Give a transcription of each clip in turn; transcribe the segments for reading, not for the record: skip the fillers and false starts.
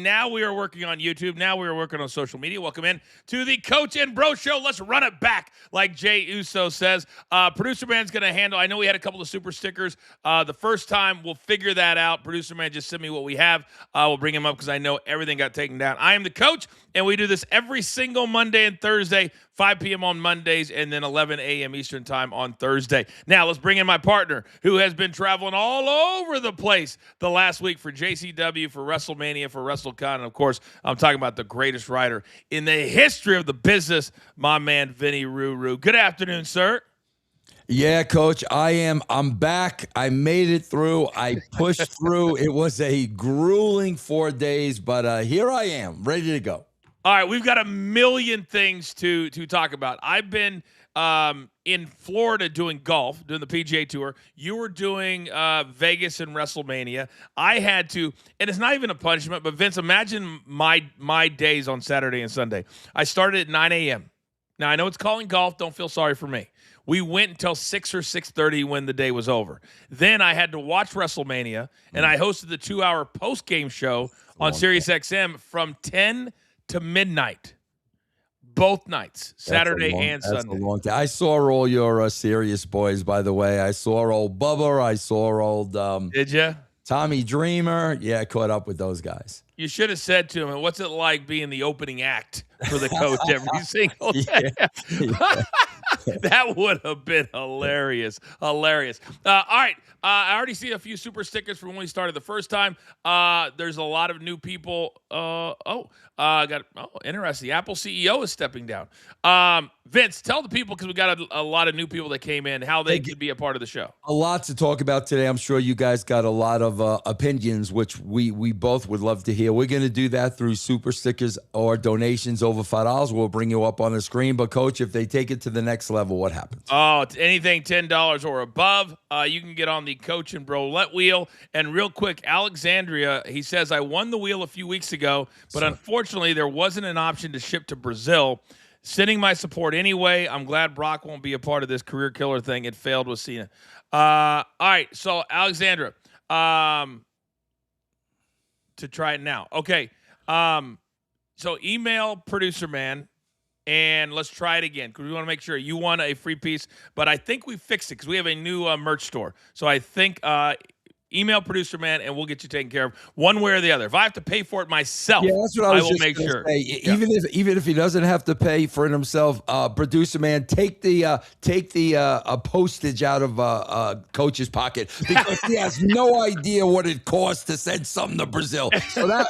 Now we are working on YouTube. Now we are working on social media. Welcome in to the Coach and Bro Show. Let's run it back, like Jay Uso says. Producer Man's going to handle. I know we had a couple of super stickers the first time. We'll figure that out. Producer Man, just send me what we have. We'll bring him up because I know everything got taken down. I am the coach, and we do this every single Monday and Thursday, 5 p.m. on Mondays, and then 11 a.m. Eastern time on Thursday. Now, let's bring in my partner, who has been traveling all over the place the last week for JCW, for WrestleMania, for WrestleCon, and of course, I'm talking about the greatest writer in the history of the business, my man, Vinny Ruru. Good afternoon, sir. Yeah, Coach, I'm back. I made it through. I pushed through. It was a grueling 4 days, but here I am, ready to go. All right, we've got a million things to talk about. I've been in Florida doing golf, doing the PGA Tour. You were doing Vegas and WrestleMania. I had to, and it's not even a punishment, but Vince, imagine my days on Saturday and Sunday. I started at 9 a.m. Now, I know it's calling golf. Don't feel sorry for me. We went until 6 or 6:30 when the day was over. Then I had to watch WrestleMania, and I hosted the 2-hour post-game show on SiriusXM from 10 to midnight, both nights, Saturday and Sunday. That's a long time. I saw all your serious boys, by the way. I saw old Bubba. I saw old Did you? Tommy Dreamer. Yeah, I caught up with those guys. You should have said to him, what's it like being the opening act for the coach every single day? Yeah. That would have been hilarious. Hilarious. All right. I already see a few super stickers from when we started the first time. There's a lot of new people. Interesting. The Apple CEO is stepping down. Vince, tell the people, because we got a lot of new people that came in, how they could be a part of the show. A lot to talk about today. I'm sure you guys got a lot of opinions, which we both would love to hear. We're going to do that through super stickers or donations over $5. We'll bring you up on the screen. But, Coach, if they take it to the next level, what happens? Oh, it's anything $10 or above. You can get on the Coach and Brolette wheel. And real quick, Alexandria, he says, I won the wheel a few weeks ago, but unfortunately there wasn't an option to ship to Brazil. Sending my support anyway. I'm glad Brock won't be a part of this career killer thing. It failed with Cena. All right, so Alexandra, to try it now. Okay, so email Producer Man, and let's try it again, because we want to make sure you won a free piece. But I think we fixed it, because we have a new merch store. So I think email Producer Man, and we'll get you taken care of one way or the other. If I have to pay for it myself, that's what I will make sure. Even if he doesn't have to pay for it himself, Producer Man, take the postage out of Coach's pocket, because he has no idea what it costs to send something to Brazil. So that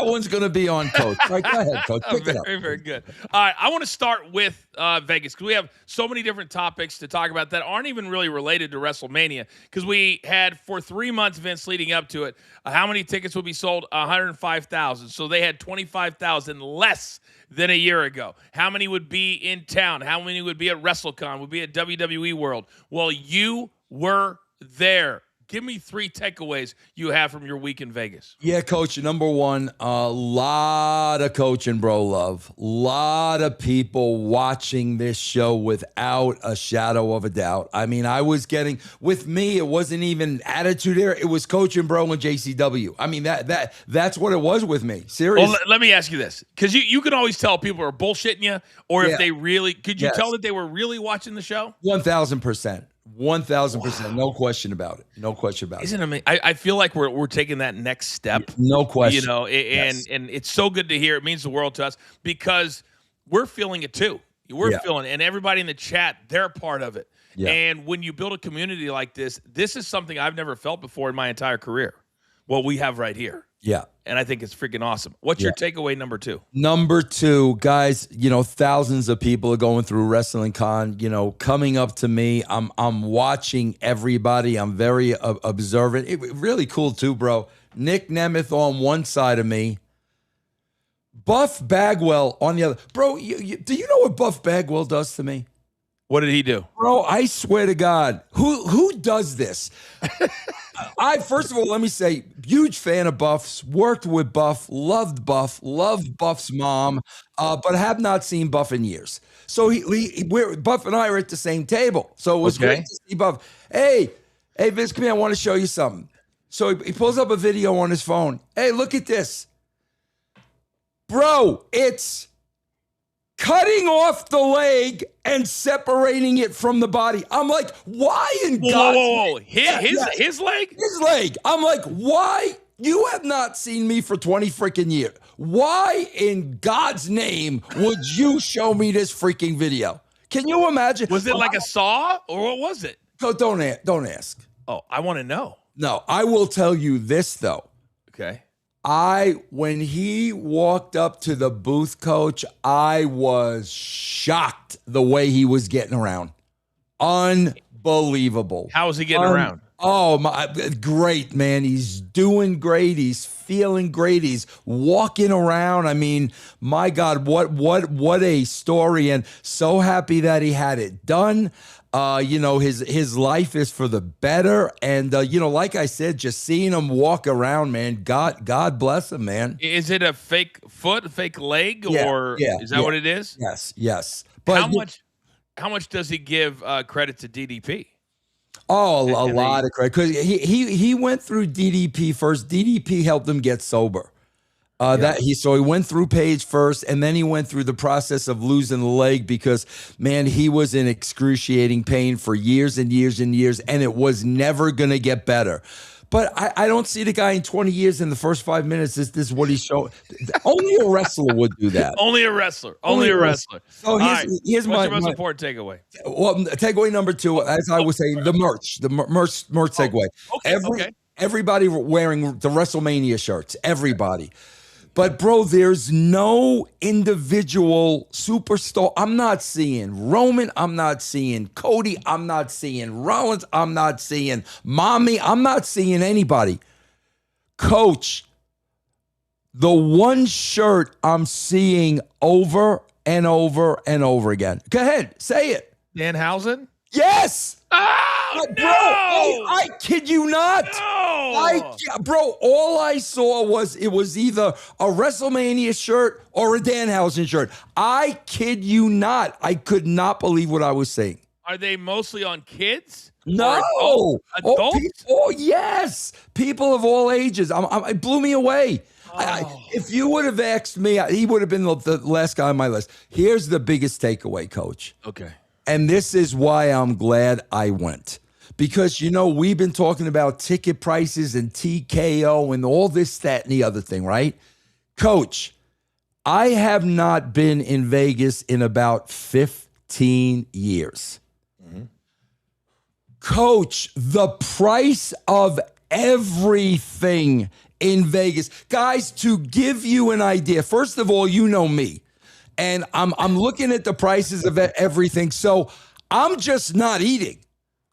one's going to be on Coach. All right, go ahead, Coach. Pick it up. Very, very good. All right, I want to start with Vegas, because we have so many different topics to talk about that aren't even really related to WrestleMania, because we had for 3 months, Vince, leading up to it, how many tickets would be sold? 105,000. So they had 25,000 less than a year ago. How many would be in town? How many would be at WrestleCon? Would be at WWE World? Well, you were there. Give me 3 takeaways you have from your week in Vegas. Yeah, Coach. Number one, a lot of Coach and Bro love. A lot of people watching this show without a shadow of a doubt. I mean, I was getting, with me, it wasn't even Attitude Era. It was Coach and Bro and JCW. I mean, that's what it was with me. Seriously. Well, let me ask you this, because you can always tell people are bullshitting you, or if they really, could you tell that they were really watching the show? 1,000%. 1,000%. No question about it. No question about it. Isn't it amazing? I feel like we're taking that next step. No question. You know, and it's so good to hear. It means the world to us, because we're feeling it too. We're feeling it. And everybody in the chat, they're a part of it. Yeah. And when you build a community like this is something I've never felt before in my entire career. What we have right here. Yeah. And I think it's freaking awesome. What's your takeaway number 2? Number 2, guys, thousands of people are going through Wrestling Con, coming up to me. I'm watching everybody. I'm very observant. Really cool too, bro. Nick Nemeth on one side of me. Buff Bagwell on the other. Bro, do you know what Buff Bagwell does to me? What did he do? Bro, I swear to God, who does this? First of all, let me say, huge fan of Buff's, worked with Buff, loved Buff's mom, but have not seen Buff in years. So Buff and I are at the same table. So it was great to see Buff. Hey, Vince, come here, I want to show you something. So he pulls up a video on his phone. Hey, look at this. Bro, it's cutting off the leg and separating it from the body. I'm like, why in God's Whoa. His leg? His leg. I'm like, why? You have not seen me for 20 freaking years. Why in God's name would you show me this freaking video? Can you imagine? Was it like a saw or what was it? Don't ask. Oh, I want to know. No, I will tell you this though. Okay. When he walked up to the booth, coach, I was shocked the way he was getting around. Unbelievable. How was he getting around? Oh, my, great, man. He's doing great. He's feeling great. He's walking around. I mean, my God, what a story. And so happy that he had it done. His life is for the better. And, like I said, just seeing him walk around, man, God bless him, man. Is it a fake foot, a fake leg, or is that what it is? Yes. But how much does he give credit to DDP? Oh, a lot of credit, because he went through DDP first. DDP helped him get sober. So he went through Paige first, and then he went through the process of losing the leg because, man, he was in excruciating pain for years and years and years, and it was never going to get better. But I don't see the guy in 20 years in the first 5 minutes. This is what he's showing. Only a wrestler would do that. Only a wrestler. Only a wrestler. So here's what's your most important takeaway? Well, takeaway number 2, as I was saying, the merch segue. Okay. Everybody wearing the WrestleMania shirts. Everybody. But, bro, there's no individual superstar. I'm not seeing Roman. I'm not seeing Cody. I'm not seeing Rollins. I'm not seeing Mommy. I'm not seeing anybody. Coach, the one shirt I'm seeing over and over and over again. Go ahead. Say it. Danhausen? Yes. Oh, bro, I kid you not. No. Bro, all I saw was it was either a WrestleMania shirt or a Danhausen shirt. I kid you not. I could not believe what I was saying. Are they mostly on kids? No. Adults? Yes. People of all ages. It blew me away. If you would have asked me, he would have been the last guy on my list. Here's the biggest takeaway, Coach. Okay. And this is why I'm glad I went. Because, we've been talking about ticket prices and TKO and all this, that, and the other thing, right? Coach, I have not been in Vegas in about 15 years. Mm-hmm. Coach, the price of everything in Vegas. Guys, to give you an idea, first of all, you know me. And I'm looking at the prices of everything. So I'm just not eating.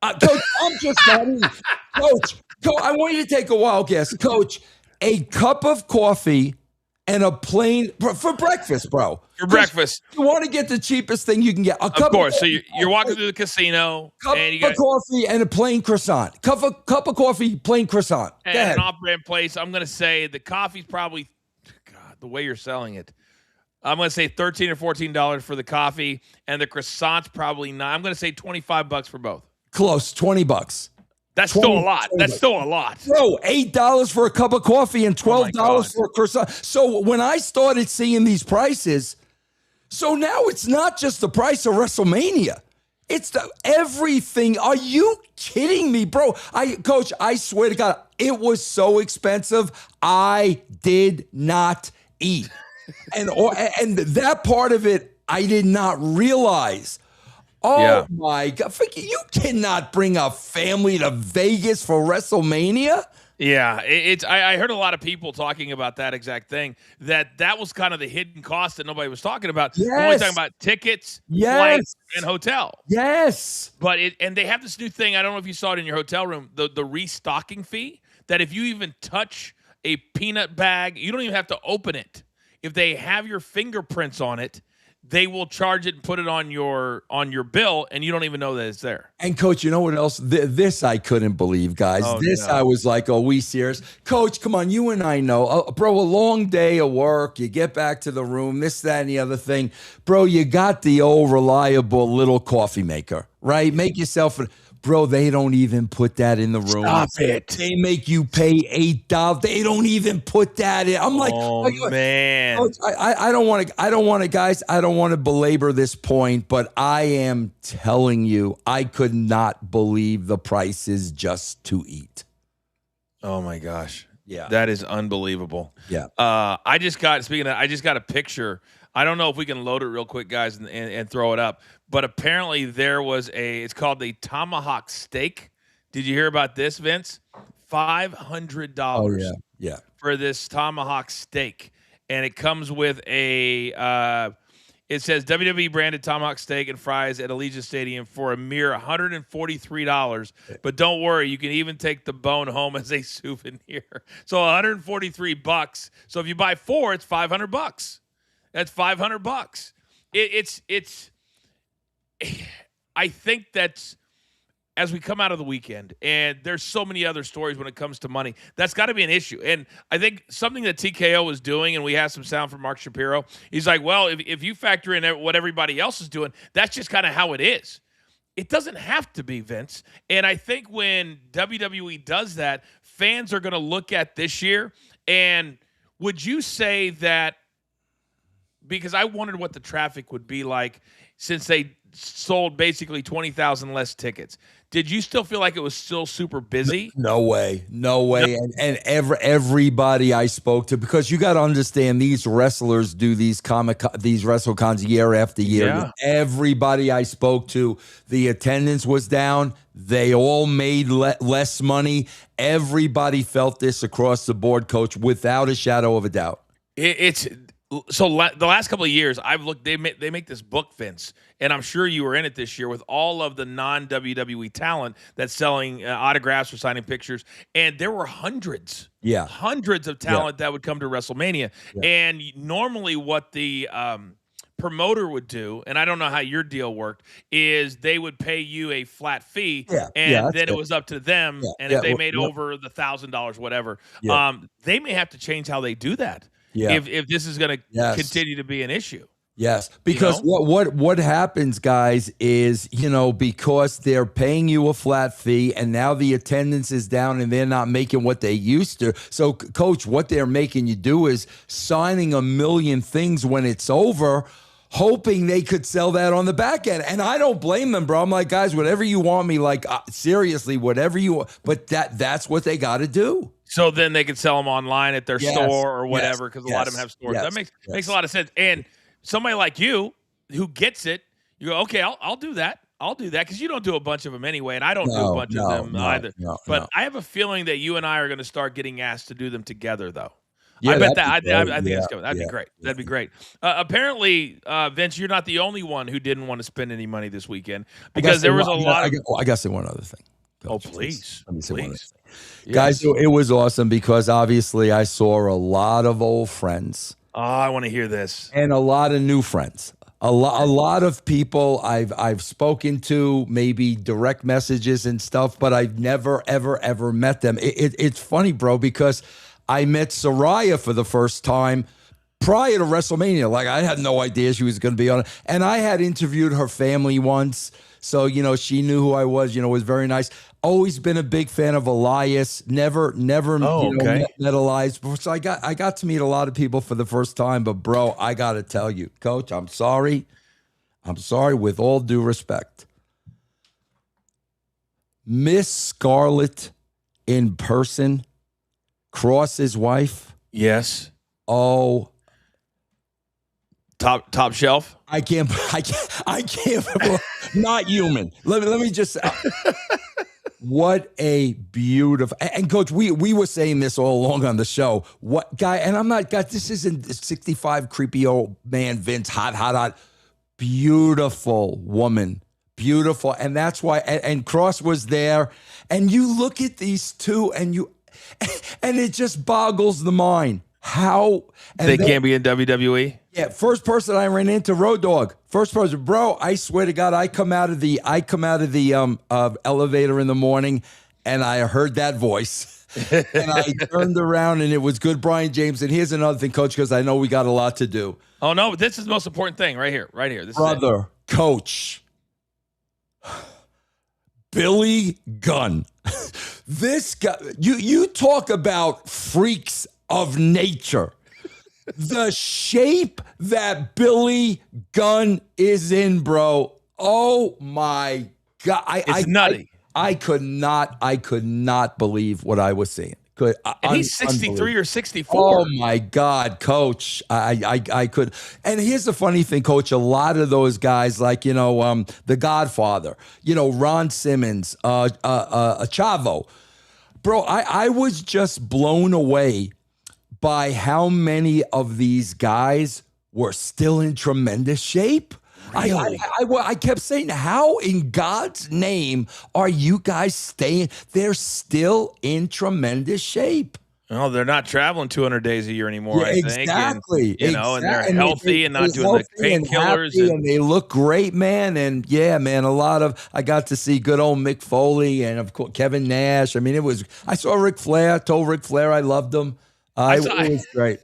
Coach, I'm just not eating. Coach, I want you to take a wild guess. Coach, a cup of coffee and a plain for breakfast, bro. For breakfast. You want to get the cheapest thing you can get. Of course. So you're walking through the casino. Cup of coffee and a plain croissant. Cup of coffee, plain croissant. And an off-brand place. I'm going to say the coffee's probably, God, the way you're selling it. I'm going to say $13 or $14 for the coffee, and the croissant's probably not. I'm going to say $25 for both. Close, $20. That's still a lot. That's still a lot. Bro, $8 for a cup of coffee and $12 for a croissant. So when I started seeing these prices, so now it's not just the price of WrestleMania. It's everything. Are you kidding me, bro? Coach, I swear to God, it was so expensive. I did not eat. And that part of it, I did not realize. Oh, my God. You cannot bring a family to Vegas for WrestleMania? Yeah, I heard a lot of people talking about that exact thing, that was kind of the hidden cost that nobody was talking about. Yes. We're only talking about tickets, flights, and hotel. Yes. But and they have this new thing, I don't know if you saw it in your hotel room, the restocking fee, that if you even touch a peanut bag, you don't even have to open it. If they have your fingerprints on it, they will charge it and put it on your bill, and you don't even know that it's there. And, Coach, you know what else? This I couldn't believe, guys. I was like, are we serious? Coach, come on, you and I know. Bro, a long day of work. You get back to the room, this, that, and the other thing. Bro, you got the old reliable little coffee maker, right? Make yourself Bro, they don't even put that in the room. Stop it. They make you pay $8. They don't even put that in. I'm like, oh man. Coach, I don't want to, guys, I don't want to belabor this point, but I am telling you, I could not believe the prices just to eat. Oh my gosh. Yeah. That is unbelievable. Yeah. I just got a picture. I don't know if we can load it real quick, guys, and throw it up. But apparently there was it's called the tomahawk steak. Did you hear about this, Vince? $500 for this tomahawk steak. And it comes with it says WWE branded tomahawk steak and fries at Allegiant Stadium for a mere $143. But don't worry, you can even take the bone home as a souvenir. So $143. So if you buy 4, it's $500. That's $500. It's I think that's, as we come out of the weekend, and there's so many other stories when it comes to money, that's got to be an issue. And I think something that TKO is doing, and we have some sound from Mark Shapiro, he's like, well, if you factor in what everybody else is doing, that's just kind of how it is. It doesn't have to be, Vince. And I think when WWE does that, fans are going to look at this year, and would you say that, because I wondered what the traffic would be like since they sold basically 20,000 less tickets. Did you still feel like it was still super busy? No way. And everybody I spoke to, because you got to understand, these wrestlers do these WrestleCons year after year. Yeah. Everybody I spoke to, the attendance was down. They all made less money. Everybody felt this across the board, Coach, without a shadow of a doubt. So the last couple of years, I've looked. They make this book, Vince, and I'm sure you were in it this year with all of the non-WWE talent that's selling autographs or signing pictures, and there were hundreds of talent that would come to WrestleMania. And normally, what the promoter would do, and I don't know how your deal worked, is they would pay you a flat fee, and then it was up to them. And if they made over the $1,000, whatever, they may have to change how they do that. If this is going to continue to be an issue. Yes, because what happens, guys, is, because they're paying you a flat fee and now the attendance is down and they're not making what they used to. So, Coach, what they're making you do is signing a million things when it's over, hoping they could sell that on the back end. And I don't blame them, bro. I'm like, guys, whatever you want me, like, seriously, whatever you want. But that's what they got to do. So then they can sell them online at their store or whatever, because a lot of them have stores. That makes a lot of sense. And somebody like you who gets it, you go, okay, I'll do that. I'll do that, because you don't do a bunch of them anyway, and I don't do a bunch of them either. But I have a feeling that you and I are going to start getting asked to do them together, though. I bet that. I think it's coming. That'd be great. That'd be great. Apparently, Vince, you're not the only one who didn't want to spend any money this weekend, because there was a lot of. I got to say one other thing. Please. Let me say one other thing. Yes. Guys, it was awesome, because obviously I saw a lot of old friends. Oh, I want to hear this. And a lot of new friends. A lot of people I've spoken to, maybe direct messages and stuff, but I've never, ever met them. It's funny, bro, because I met Saraya for the first time prior to WrestleMania. Like, I had no idea she was going to be on it. And I had interviewed her family once. So, she knew who I was, was very nice. Always been a big fan of Elias. Never met Elias before. So I got to meet a lot of people for the first time. But, bro, I got to tell you, Coach, I'm sorry. With all due respect. Miss Scarlett in person, Cross's wife. Yes. Oh, top shelf. I can't. Not human. Let me just. What a beautiful, and Coach, we were saying this all along on the show. What guy? And I'm not. God, this isn't 65 creepy old man Vince. Hot. Beautiful woman. Beautiful, and that's why. And Cross was there, and you look at these two, and it just boggles the mind. How they can't be in WWE? Yeah, first person I ran into, Road Dogg. First person, bro. I swear to God, I come out of the elevator in the morning, and I heard that voice, and I turned around, and it was good, Brian James. And here's another thing, Coach, because I know we got a lot to do. Oh no, this is the most important thing right here. This brother, Coach. Billy Gunn. This guy, you talk about freaks of nature. The shape that Billy Gunn is in, bro. Oh my God. It's nutty. I could not believe what I was seeing. And he's 63 or 64. Oh my God, Coach! I could. And here's the funny thing, Coach. A lot of those guys, like The Godfather, Ron Simmons, Chavo, bro. I was just blown away by how many of these guys were still in tremendous shape. Really? I kept saying, how in God's name are you guys staying? They're still in tremendous shape. Well, they're not traveling 200 days a year anymore, I think. Exactly. And, and they're healthy and not doing the painkillers. And they look great, man. And yeah, man, I got to see good old Mick Foley and, of course, Kevin Nash. I mean, I saw Ric Flair, told Ric Flair I loved him. It was great.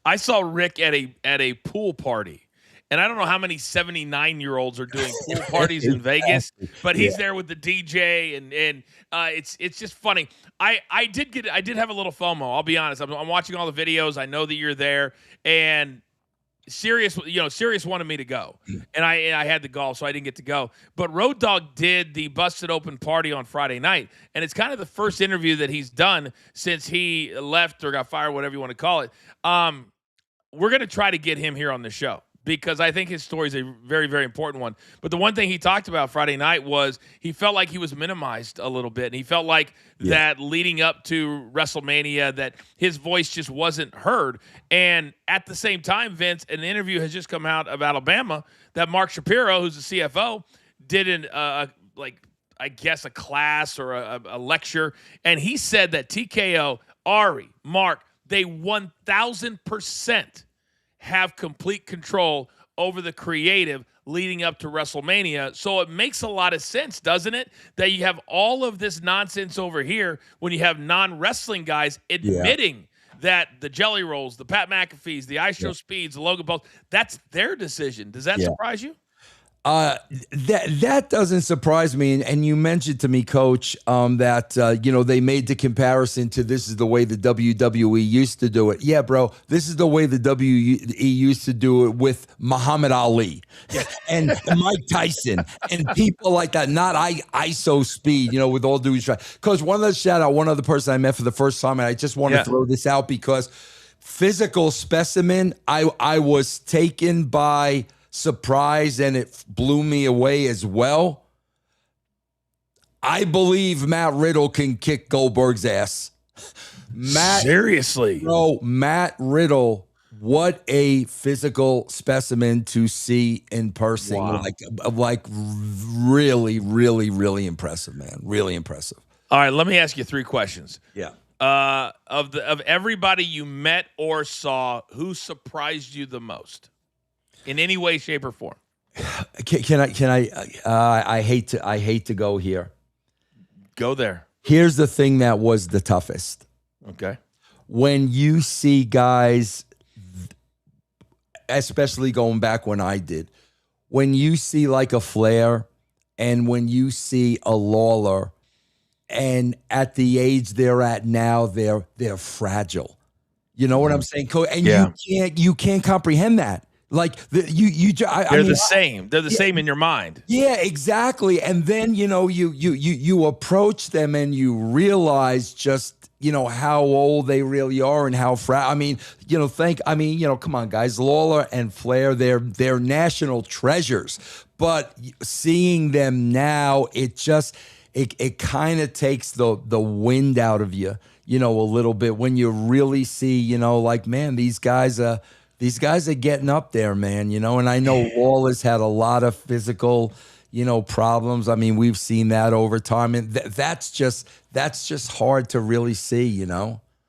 I saw Rick at a pool party. And I don't know how many 79-year-olds are doing pool parties in Vegas, but he's there with the DJ, and it's just funny. I did have a little FOMO. I'll be honest. I'm watching all the videos. I know that you're there, and Sirius wanted me to go, and I had the golf, so I didn't get to go. But Road Dogg did the Busted Open party on Friday night, and it's kind of the first interview that he's done since he left or got fired, whatever you want to call it. We're gonna try to get him here on the show, because I think his story is a very, very important one. But the one thing he talked about Friday night was he felt like he was minimized a little bit. And he felt like that leading up to WrestleMania, that his voice just wasn't heard. And at the same time, Vince, an interview has just come out of Alabama that Mark Shapiro, who's the CFO, did a class or a lecture. And he said that TKO, Ari, Mark, they 1,000% have complete control over the creative leading up to WrestleMania. So it makes a lot of sense, doesn't it? That you have all of this nonsense over here when you have non-wrestling guys admitting that the Jelly Rolls, the Pat McAfees, the I Show Speeds, the Logan Pauls, that's their decision. Does that surprise you? That doesn't surprise me. And you mentioned to me, Coach, that they made the comparison to this is the way the WWE used to do it. Yeah, bro, this is the way the WWE used to do it with Muhammad Ali and Mike Tyson and people like that. Not ISO Speed, with all due respect. Because one other person I met for the first time, and I just want to throw this out because physical specimen, I was taken by surprise, and it blew me away as well. I believe Matt Riddle can kick Goldberg's ass. Seriously, bro, Matt Riddle, what a physical specimen to see in person. Wow. Like really, really, really impressive, man. Really impressive. All right, let me ask you 3 questions. Yeah. Of everybody you met or saw, who surprised you the most? In any way, shape, or form. Can I? I hate to go here. Go there. Here's the thing that was the toughest. Okay. When you see guys, especially going back when I did, when you see like a Flair, and when you see a Lawler, and at the age they're at now, they're fragile. You know what I'm saying? And you can't comprehend that. Like they're the same. They're the same in your mind. Yeah, exactly. And then you approach them and you realize just how old they really are and how come on, guys. Lawler and Flair, they're national treasures. But seeing them now, it kind of takes the wind out of you, a little bit when you really see, man, these guys are getting up there, man, and I know Lawler's had a lot of physical, problems. I mean, we've seen that over time, and that's just hard to really see,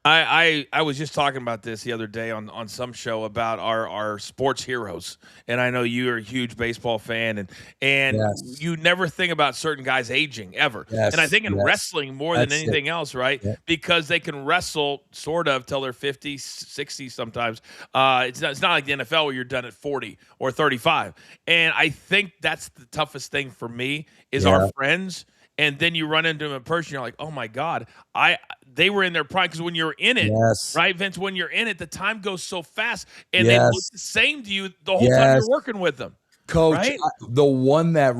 I was just talking about this the other day on some show about our sports heroes, and I know you're a huge baseball fan, and you never think about certain guys aging ever. Yes, and I think in wrestling more than anything else, right? Yeah. Because they can wrestle sort of till they're 50, 60 sometimes. It's not like the NFL where you're done at 40 or 35. And I think that's the toughest thing for me is our friends and then you run into them in person, you're like, oh my God, they were in their prime. Because when you're in it, Yes. right, Vince, when you're in it, the time goes so fast, and they look Yes. the same to you the whole time Yes. you're working with them. Coach, Right? the one that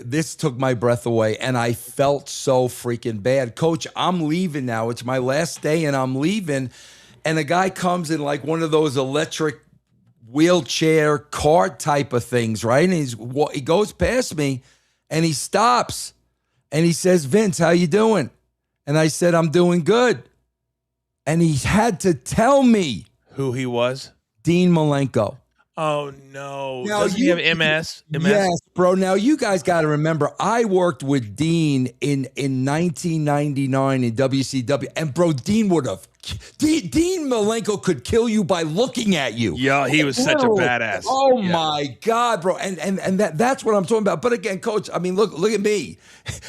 this took my breath away, and I felt so freaking bad. Coach, I'm leaving now. It's my last day, and I'm leaving. And a guy comes in like one of those electric wheelchair cart type of things, right? And he goes past me, and he stops, and he says, "Vince, how you doing?" And I said, "I'm doing good." And he had to tell me Who he was? Dean Malenko. Oh no! Now, Doesn't he have MS? Yes, bro. Now you guys got to remember, I worked with Dean in 1999 in WCW, and bro, Dean Malenko could kill you by looking at you. Yeah, he was such a badass. Oh my God, bro, and that's what I'm talking about. But again, Coach, I mean, look at me.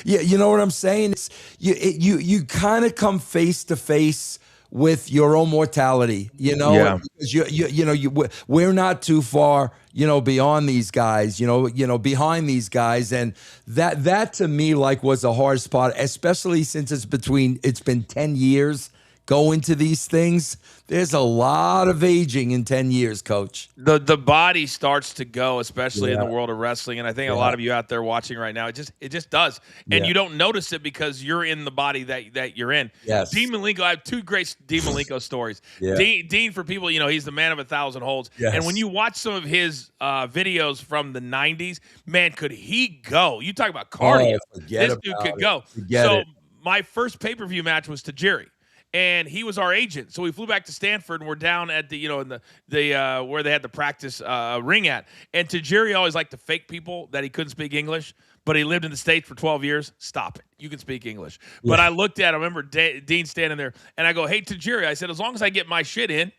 Yeah, you know what I'm saying? It's you kind of come face to face with your own mortality, you know, Yeah. because we're not too far, beyond these guys, behind these guys, and that to me was the hardest part, especially since it's been 10 years going to these things. There's a lot of aging in 10 years, Coach. The body starts to go, especially in the world of wrestling, and I think a lot of you out there watching right now, it just does, and you don't notice it because you're in the body that you're in. Yes. Dean Malenko, I have two great Dean Malenko stories. Yeah. Dean, for people, he's the man of 1,000 holds, Yes. and when you watch some of his videos from the '90s, man, could he go? You talk about cardio. This dude could go. So my first pay-per-view match was Tajiri. And he was our agent, so we flew back to Stanford, and we're down at the, in the where they had the practice ring at. And Tajiri always liked to fake people that he couldn't speak English, but he lived in the States for 12 years. Stop it, you can speak English. Yeah. But I looked at him, I remember Dean standing there, and I go, "Hey Tajiri," I said, "as long as I get my shit in,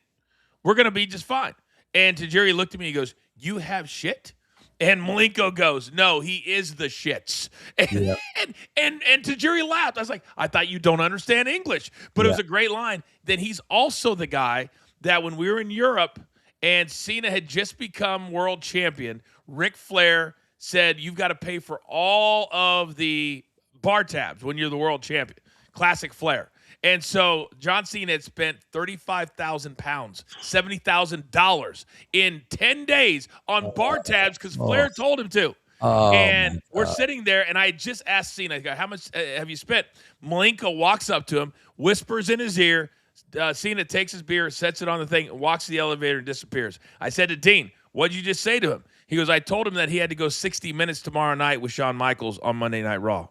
we're gonna be just fine." And Tajiri looked at me, he goes, "You have shit?" And Malenko goes, "No, he is the shits." And Tajiri laughed. I was like, "I thought you don't understand English." But it was a great line. Then he's also the guy that when we were in Europe and Cena had just become world champion, Ric Flair said, "You've got to pay for all of the bar tabs when you're the world champion." Classic Flair. And so John Cena had spent 35,000 pounds, $70,000 in 10 days on bar tabs because Flair told him to. And we're sitting there, and I just asked Cena, "How much have you spent?" Malenko walks up to him, whispers in his ear. Cena takes his beer, sets it on the thing, walks to the elevator, and disappears. I said to Dean, "What did you just say to him?" He goes, "I told him that he had to go 60 minutes tomorrow night with Shawn Michaels on Monday Night Raw.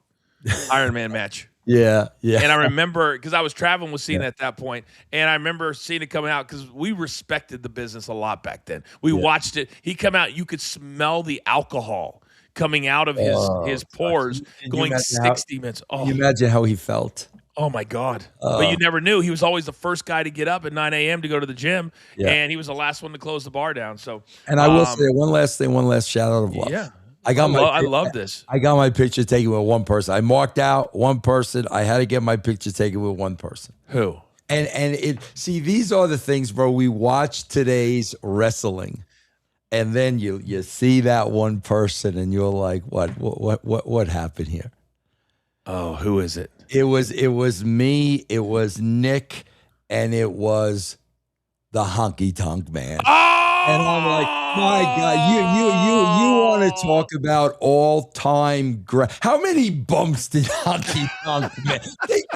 Iron Man match." Yeah. And I remember, because I was traveling with Cena at that point, and I remember Cena coming out, because we respected the business a lot back then. We watched it. He come out, you could smell the alcohol coming out of his pores, going 60 minutes. Oh, can you imagine how he felt? Oh my God. But you never knew. He was always the first guy to get up at 9 a.m. to go to the gym, and he was the last one to close the bar down. So, and I will say one last shout out of love. Yeah. I love this. I got my picture taken with one person. I marked out one person. I had to get my picture taken with one person. Who? And these are the things, bro. We watch today's wrestling, and then you see that one person, and you're like, what happened here? Oh, who is it? It was me. It was Nick, and it was the Honky Tonk Man. Oh! And I'm like, my God, you want to talk about all-time great? How many bumps did Honky Tonk Man?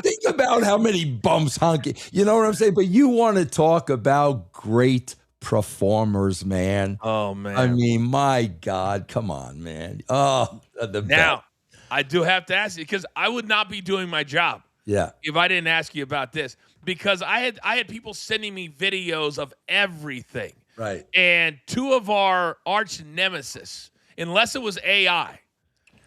think about how many bumps Honky. You know what I'm saying? But you want to talk about great performers, man. Oh man. I mean, my God, come on, man. Oh, now I do have to ask you, because I would not be doing my job. Yeah. If I didn't ask you about this, because I had people sending me videos of everything. Right. And two of our arch nemesis, unless it was AI,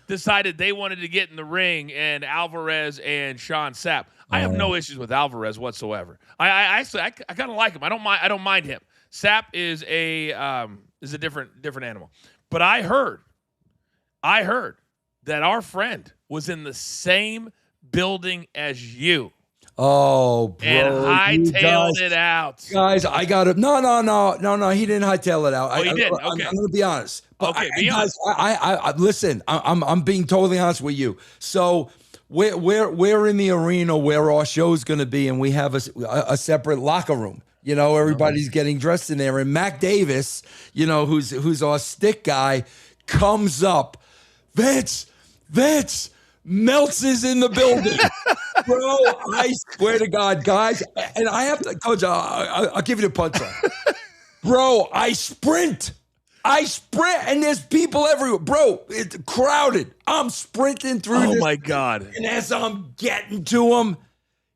decided they wanted to get in the ring, and Alvarez and Sean Sapp. I have no issues with Alvarez whatsoever. I actually kind of like him. I don't mind him. Sapp is a different animal. But I heard that our friend was in the same building as you. Oh, bro. And hightailed it out. Guys, I got it. No. He didn't hightail it out. Oh, he didn't? Okay. I'm going to be honest. But okay, be honest. I listen, I'm being totally honest with you. So we're in the arena where our show's going to be, and we have a separate locker room. You know, everybody's getting dressed in there, and Mac Davis, you know, who's our stick guy, comes up. Vince, Meltz is in the building. Bro, I swear to God, guys, and I have to, Coach, I'll give you the punchline. Bro, I sprint, and there's people everywhere. Bro, it's crowded. I'm sprinting through this. Oh, my God. And as I'm getting to him,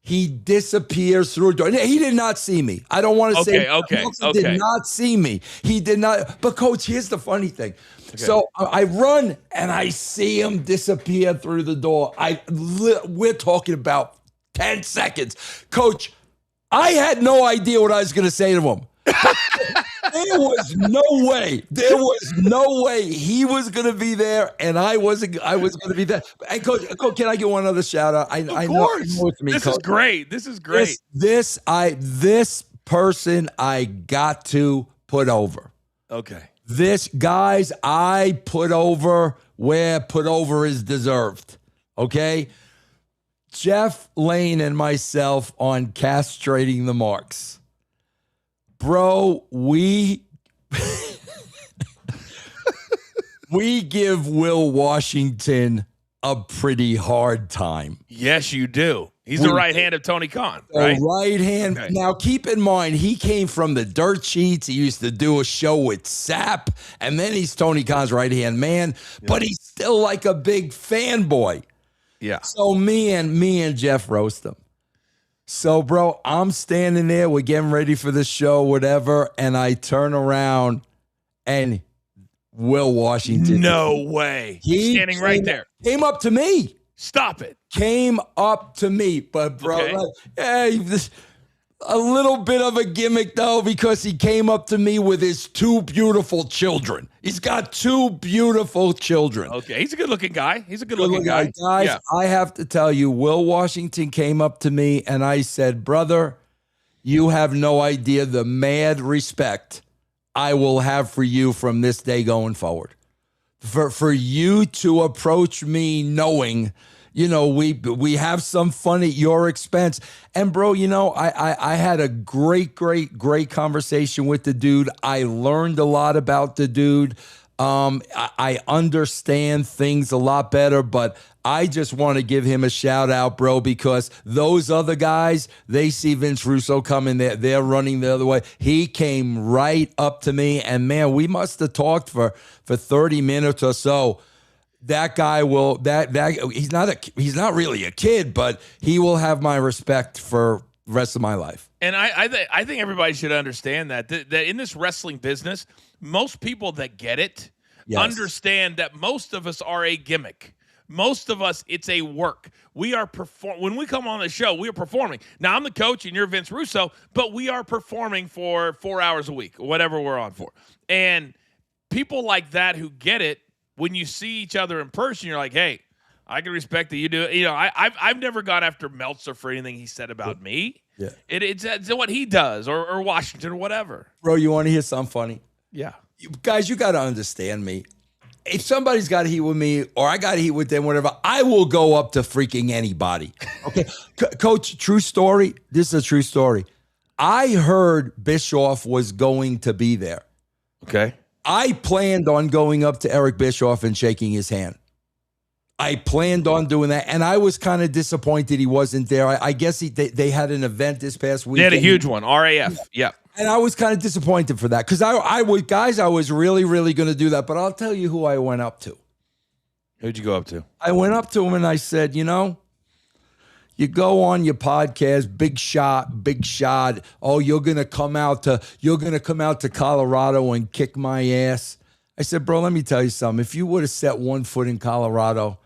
he disappears through a door. He did not see me. I don't want to say Okay. did not see me. He did not. But, Coach, here's the funny thing. Okay. So I run, and I see him disappear through the door. We're talking about 10 seconds. Coach, I had no idea what I was going to say to him. There was no way he was going to be there, and I was going to be there. And Coach, can I get one other shout out? Of course. This is great. This person I got to put over. Okay. This, guys, I put over where put over is deserved. Okay? Jeff Lane and myself on castrating the marks. Bro, we give Will Washington a pretty hard time. Yes, you do. He's the right hand of Tony Khan, right? The right hand. Okay. Now, keep in mind, he came from the dirt sheets. He used to do a show with Sapp, and then he's Tony Khan's right-hand man, but he's still like a big fanboy. Yeah. So me and Jeff roast him. So, bro, I'm standing there. We're getting ready for the show, whatever, and I turn around, and Will Washington. No way. He's standing right there. Came up to me. Stop it. Came up to me. But, bro, a little bit of a gimmick, though, because he came up to me with his two beautiful children. He's got two beautiful children. Okay, he's a good-looking guy. Guys, yeah. I have to tell you, Will Washington came up to me, and I said, brother, you have no idea the mad respect I will have for you from this day going forward. For you to approach me knowing, you know, we have some fun at your expense. And, bro, you know, I had a great conversation with the dude. I learned a lot about the dude. I understand things a lot better, but I just want to give him a shout out, bro, because those other guys, they see Vince Russo coming there. They're running the other way. He came right up to me, and, man, we must have talked for 30 minutes or so. That guy will he's not really a kid, but he will have my respect for the rest of my life. And I think everybody should understand that in this wrestling business, most people that get it understand that most of us are a gimmick. Most of us, it's a work. We are when we come on the show, we are performing. Now, I'm the coach and you're Vince Russo, but we are performing for 4 hours a week, whatever we're on for. And people like that who get it, when you see each other in person, you're like, hey, I can respect that you do it. You know, I've never gone after Meltzer for anything he said about me. Yeah. It's what he does or Washington or whatever. Bro, you want to hear something funny? Yeah. Guys, you got to understand me. If somebody's got heat with me or I got heat with them, whatever, I will go up to freaking anybody. Okay. Coach, true story. This is a true story. I heard Bischoff was going to be there. Okay. I planned on going up to Eric Bischoff and shaking his hand. I planned on doing that, and I was kind of disappointed he wasn't there. I guess they had an event this past week. They had a huge one, RAF. Yeah. And I was kind of disappointed for that because I was really, really going to do that. But I'll tell you who I went up to. Who'd you go up to? I went up to him and I said, you know, you go on your podcast, big shot. Oh, you're gonna come out to Colorado and kick my ass. I said, bro, let me tell you something. If you would have set one foot in Colorado,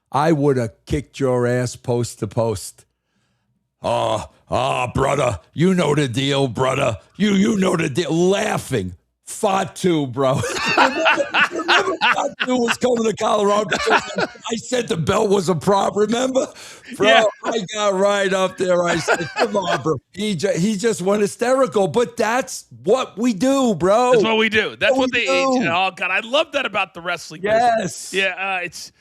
I would have kicked your ass post to post. Brother, you know the deal, brother. You know the deal. Laughing. Fatu, bro. Remember Fatu was coming to Colorado because I said the belt was a prop, remember? Bro, yeah. I got right up there. I said, come on, bro. He just went hysterical, but that's what we do, bro. That's what we do. That's what they do. Oh, God, I love that about the wrestling business. Yes. Yeah, it's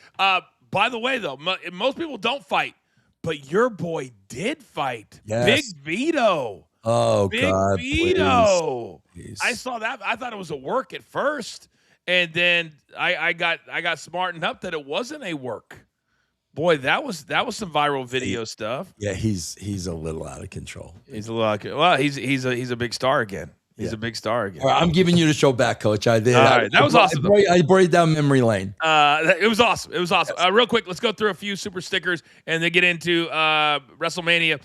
By the way, though, most people don't fight, but your boy did fight. Big Yes. Vito. Oh Big God, please, Vito. I please. saw that. I thought it was a work at first, and then I got smartened up that it wasn't a work. Boy, that was some viral video stuff. Yeah, he's a little out of control. He's a lot. Well, he's a big star again. He's a big star again. All right, I'm giving you the show back, Coach. I did. All right, that was awesome. I brought down memory lane. It was awesome. It was awesome. Real quick, let's go through a few super stickers and then get into WrestleMania.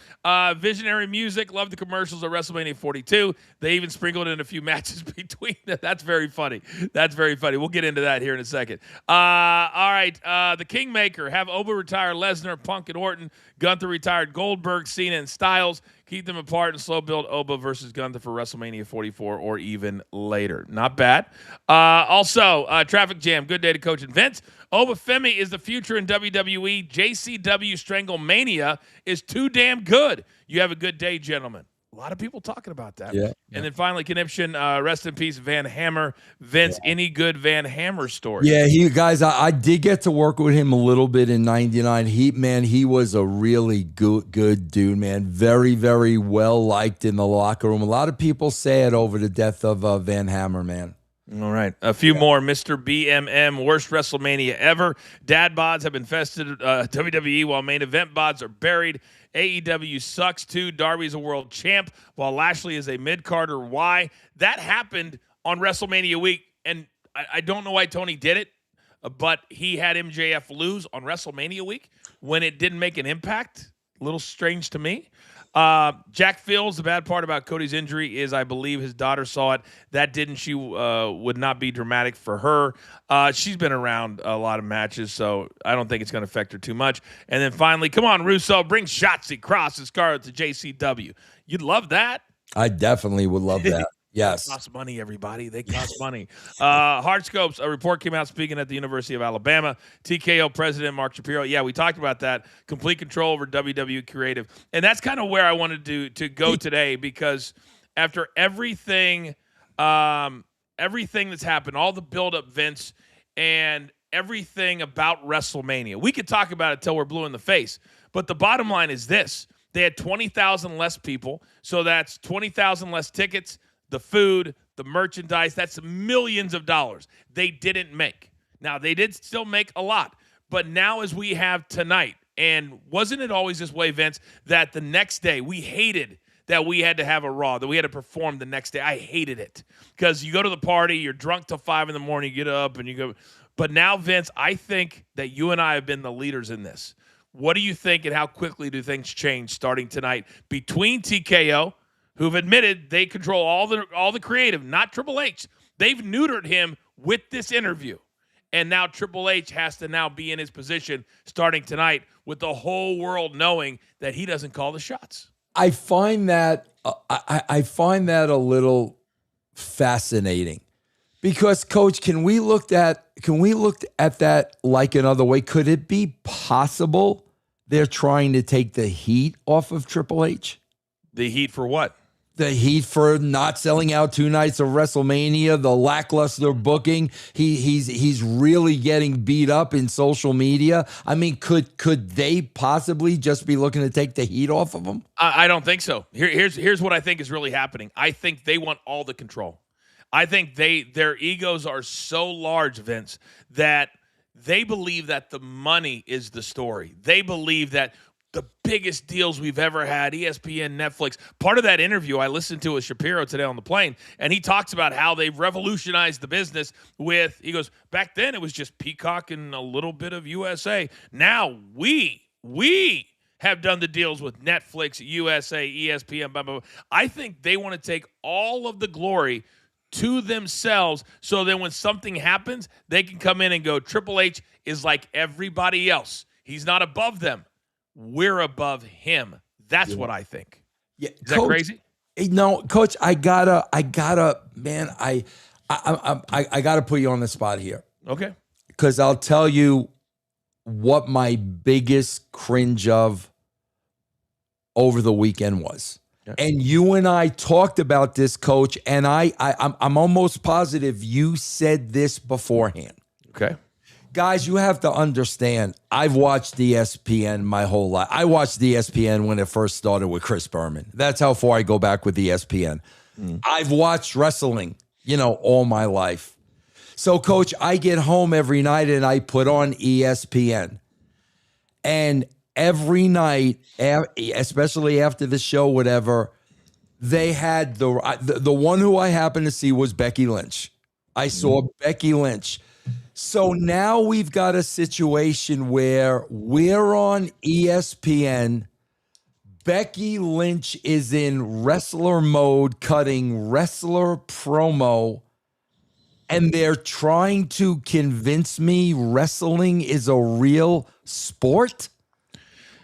Visionary music. Love the commercials of WrestleMania 42. They even sprinkled in a few matches between them. That's very funny. That's very funny. We'll get into that here in a second. All right. The Kingmaker. Have Oba retire Lesnar, Punk, and Orton. Gunther retired Goldberg, Cena, and Styles. Keep them apart and slow build Oba versus Gunther for WrestleMania 44 or even later. Not bad. Also, Traffic Jam. Good day to Coach and Vince. Oba Femi is the future in WWE. JCW Stranglemania is too damn good. You have a good day, gentlemen. A lot of people talking about that. Yeah. And then finally, Conniption, rest in peace, Van Hammer. Vince, any good Van Hammer story? Yeah, I did get to work with him a little bit in '99. He was a really good dude, man. Very, very well liked in the locker room. A lot of people say it over the death of Van Hammer, man. All right. A few more. Mr. BMM, worst WrestleMania ever. Dad bods have infested WWE while main event bods are buried. AEW sucks too. Darby's a world champ while Lashley is a mid-carder. Why? That happened on WrestleMania week, and I don't know why Tony did it, but he had MJF lose on WrestleMania week when it didn't make an impact. A little strange to me. Jack Fields, the bad part about Cody's injury is I believe his daughter saw it. That didn't. She would not be dramatic for her. She's been around a lot of matches, so I don't think it's going to affect her too much. And then finally, come on, Russo, bring Shotzi, Cross, and Scarlett to JCW. You'd love that. I definitely would love that. Yes. They cost money, everybody. They cost money. Hardscopes, a report came out speaking at the University of Alabama. TKO president Mark Shapiro. Yeah, we talked about that. Complete control over WWE creative. And that's kind of where I wanted to go today, because after everything that's happened, all the build-up, Vince, and everything about WrestleMania, we could talk about it till we're blue in the face. But the bottom line is this. They had 20,000 less people, so that's 20,000 less tickets. The food, the merchandise, that's millions of dollars they didn't make. Now, they did still make a lot, but now as we have tonight, and wasn't it always this way, Vince, that the next day we hated that we had to have a Raw, that we had to perform the next day? I hated it because you go to the party, you're drunk till 5 a.m, you get up and you go. But now, Vince, I think that you and I have been the leaders in this. What do you think, and how quickly do things change starting tonight between TKO, who've admitted they control all the creative, not Triple H. They've neutered him with this interview. And now Triple H has to now be in his position starting tonight with the whole world knowing that he doesn't call the shots. I find that I find that a little fascinating. Because, Coach, can we look at that like another way? Could it be possible they're trying to take the heat off of Triple H? The heat for what? The heat for not selling out 2 nights of WrestleMania, the lackluster booking. He's really getting beat up in social media. I mean, could they possibly just be looking to take the heat off of him? I don't think so. Here's what I think is really happening. I think they want all the control. I think their egos are so large, Vince, that they believe that the money is the story. They believe that the biggest deals we've ever had, ESPN, Netflix. Part of that interview I listened to with Shapiro today on the plane, and he talks about how they've revolutionized the business with, he goes, back then it was just Peacock and a little bit of USA. Now we have done the deals with Netflix, USA, ESPN, blah, blah, blah. I think they want to take all of the glory to themselves, so then when something happens, they can come in and go, Triple H is like everybody else. He's not above them. We're above him. That's what I think. Yeah, is that crazy? No, Coach, I gotta, man, I gotta put you on the spot here. Okay. Because I'll tell you what my biggest cringe of over the weekend was. And you and I talked about this, Coach, and I'm almost positive you said this beforehand. Okay. Guys, you have to understand, I've watched ESPN my whole life. I watched ESPN when it first started with Chris Berman. That's how far I go back with ESPN. I've watched wrestling, all my life. So, Coach, I get home every night and I put on ESPN. And every night, especially after the show, whatever, they had the one who I happened to see was Becky Lynch. I saw Becky Lynch. So now we've got a situation where we're on ESPN. Becky Lynch is in wrestler mode, cutting wrestler promo, and they're trying to convince me wrestling is a real sport.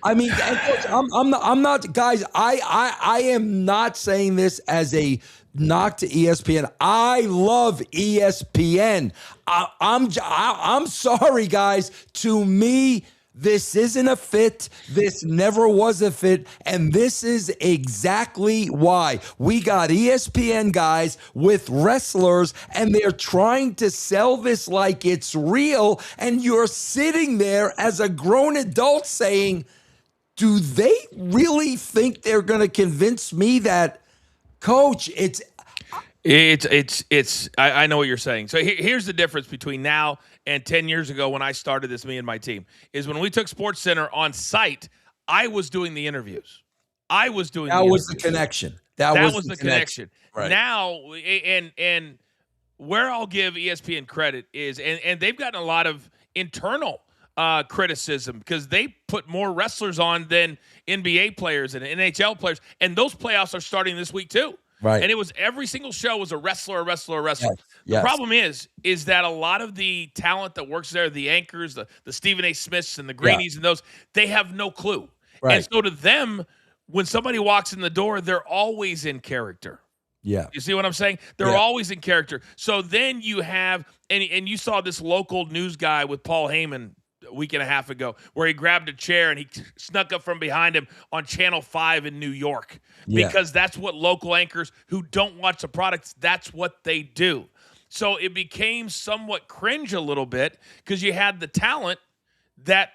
I mean, I'm not, guys. I am not saying this as a knock to ESPN. I love ESPN. I'm sorry, guys. To me, this isn't a fit. This never was a fit. And this is exactly why we got ESPN guys with wrestlers and they're trying to sell this like it's real. And you're sitting there as a grown adult saying, do they really think they're going to convince me that, Coach, I know what you're saying. So here's the difference between now and 10 years ago when I started this, me and my team, is when we took SportsCenter on site, I was doing the interviews. That was the connection. That was the connection. Right. Now, and where I'll give ESPN credit is, and they've gotten a lot of internal criticism because they put more wrestlers on than NBA players and NHL players, and those playoffs are starting this week too. Right. And it was every single show was a wrestler. Yes. The problem is that a lot of the talent that works there, the anchors, the Stephen A. Smiths and the Greenies and those, they have no clue. Right. And so to them, when somebody walks in the door, they're always in character. Yeah. You see what I'm saying? They're always in character. So then you have, and you saw this local news guy with Paul Heyman a week and a half ago where he grabbed a chair and he snuck up from behind him on Channel 5 in New York because that's what local anchors who don't watch the products, that's what they do. So it became somewhat cringe a little bit because you had the talent that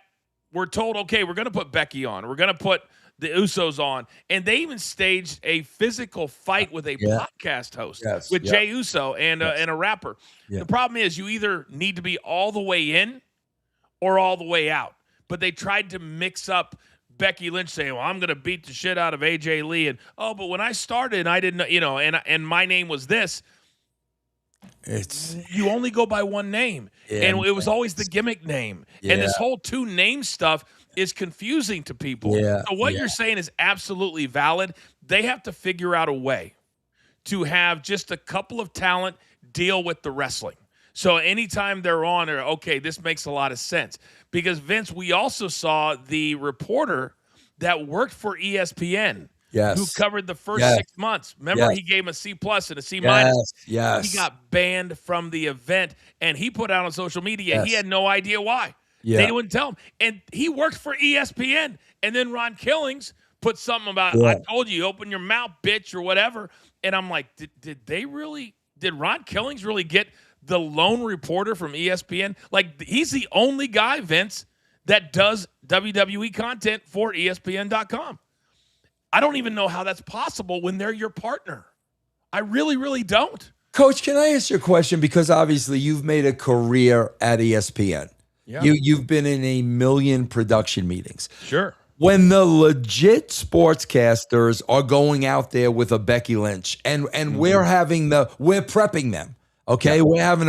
were told, okay, we're going to put Becky on. We're going to put the Usos on. And they even staged a physical fight with a podcast host with Jey Uso and a rapper. The problem is you either need to be all the way in or all the way out. But they tried to mix up Becky Lynch saying, well, I'm going to beat the shit out of AJ Lee. And, but when I started, I didn't know, and my name was this. You only go by one name. And it was always the gimmick name. And this whole two name stuff is confusing to people. So what you're saying is absolutely valid. They have to figure out a way to have just a couple of talent deal with the wrestling. So anytime they're on, okay, this makes a lot of sense. Because, Vince, we also saw the reporter that worked for ESPN who covered the first 6 months. Remember, he gave him a C+ and a C-. He got banned from the event, and he put out on social media he had no idea why. They wouldn't tell him. And he worked for ESPN. And then Ron Killings put something about, I told you, open your mouth, bitch, or whatever. And I'm like, did Ron Killings really get the lone reporter from ESPN? Like, he's the only guy, Vince, that does WWE content for ESPN.com. I don't even know how that's possible when they're your partner. I really, really don't. Coach, can I ask you a question? Because obviously you've made a career at ESPN. Yeah. You've been in a million production meetings. Sure. When the legit sportscasters are going out there with a Becky Lynch and we're prepping them. Okay, we're having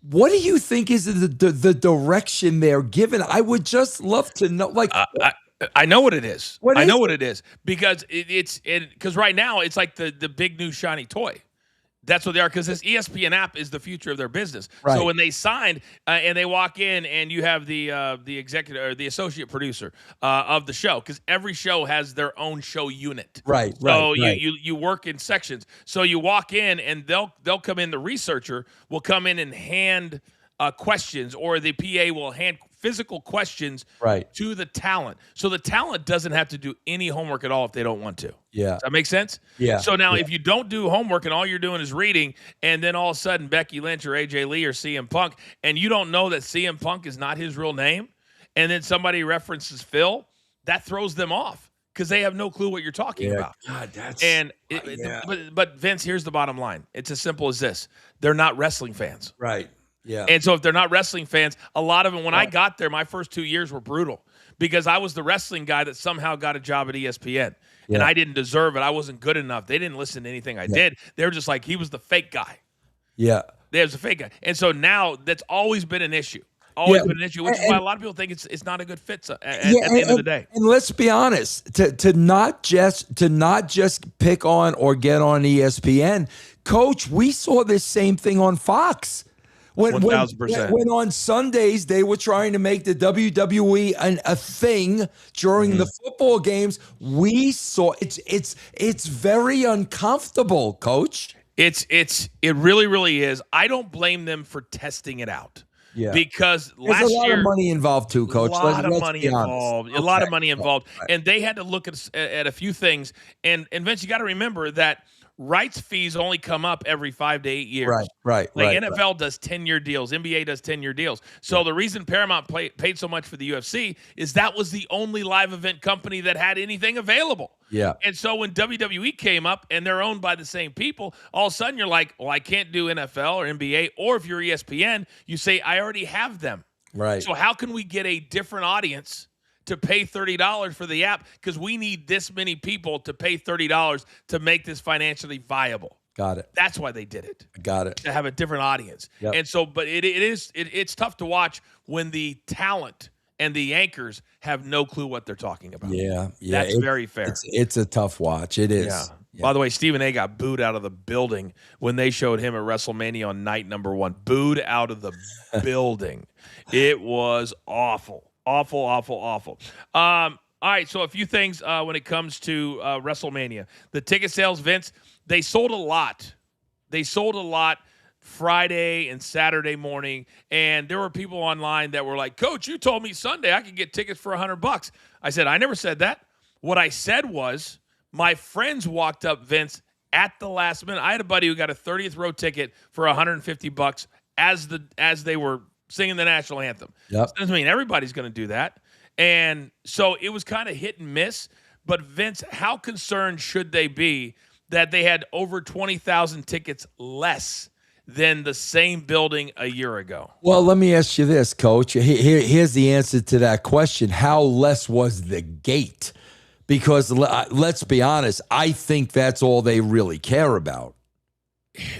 what do you think is the direction they're given? I would just love to know. Like, I know what it is. I know what it is because because right now it's like the big new shiny toy. That's what they are, because this ESPN app is the future of their business. Right. So when they signed and they walk in and you have the executive or the associate producer of the show, because every show has their own show unit. Right. So you work in sections. So you walk in and they'll come in. The researcher will come in and hand questions, or the PA will hand physical questions Right. to the talent. So the talent doesn't have to do any homework at all if they don't want to. Yeah. Does that make sense? Yeah. So now Yeah. if you don't do homework and all you're doing is reading, and then all of a sudden Becky Lynch or AJ Lee or CM Punk, and you don't know that CM Punk is not his real name, and then somebody references Phil, that throws them off because they have no clue what you're talking about. God, that's And yeah. but Vince, here's the bottom line. It's as simple as this. They're not wrestling fans. Right. Yeah. And so if they're not wrestling fans, a lot of them, when I Right. got there, my first 2 years were brutal because I was the wrestling guy that somehow got a job at ESPN. And Yeah. I didn't deserve it. I wasn't good enough. They didn't listen to anything I did. They were just like, he was the fake guy. Yeah. There's a fake guy. And so now that's always been an issue. Always been an issue, which is why a lot of people think it's not a good fit at the end of the day. And let's be honest, to not just pick on or get on ESPN, Coach, we saw this same thing on Fox. When 1000%. When on Sundays they were trying to make the WWE a thing during the football games, we saw it's very uncomfortable, Coach. It really, really is. I don't blame them for testing it out. Yeah. Because There's last a lot year, of money involved too, Coach. A lot of Let's money be honest. involved. A Okay. lot of money involved. Right. And they had to look at a few things. And Vince, you got to remember that rights fees only come up every 5 to 8 years. Right. Like NFL does 10-year deals, NBA does 10-year deals. So the reason Paramount paid so much for the UFC is that was the only live event company that had anything available. Yeah. And so when WWE came up and they're owned by the same people, all of a sudden you're like, well, I can't do NFL or NBA. Or if you're ESPN, you say, I already have them. Right. So how can we get a different audience to pay $30 for the app? Because we need this many people to pay $30 to make this financially viable. Got it. That's why they did it. Got it. To have a different audience. Yep. And so, but it's tough to watch when the talent and the anchors have no clue what they're talking about. Yeah. That's very fair. It's a tough watch. It is. Yeah. Yeah. By the way, Stephen A got booed out of the building when they showed him at WrestleMania on night number 1. Booed out of the building. It was awful. Awful. All right, so a few things when it comes to WrestleMania. The ticket sales, Vince, they sold a lot. They sold a lot Friday and Saturday morning, and there were people online that were like, Coach, you told me Sunday I could get tickets for $100. I said, I never said that. What I said was my friends walked up, Vince, at the last minute. I had a buddy who got a 30th row ticket for $150 as they were singing the national anthem. Yep. Doesn't mean everybody's going to do that. And so it was kind of hit and miss. But Vince, how concerned should they be that they had over 20,000 tickets less than the same building a year ago? Well, let me ask you this, Coach. Here's the answer to that question. How less was the gate? Because let's be honest, I think that's all they really care about.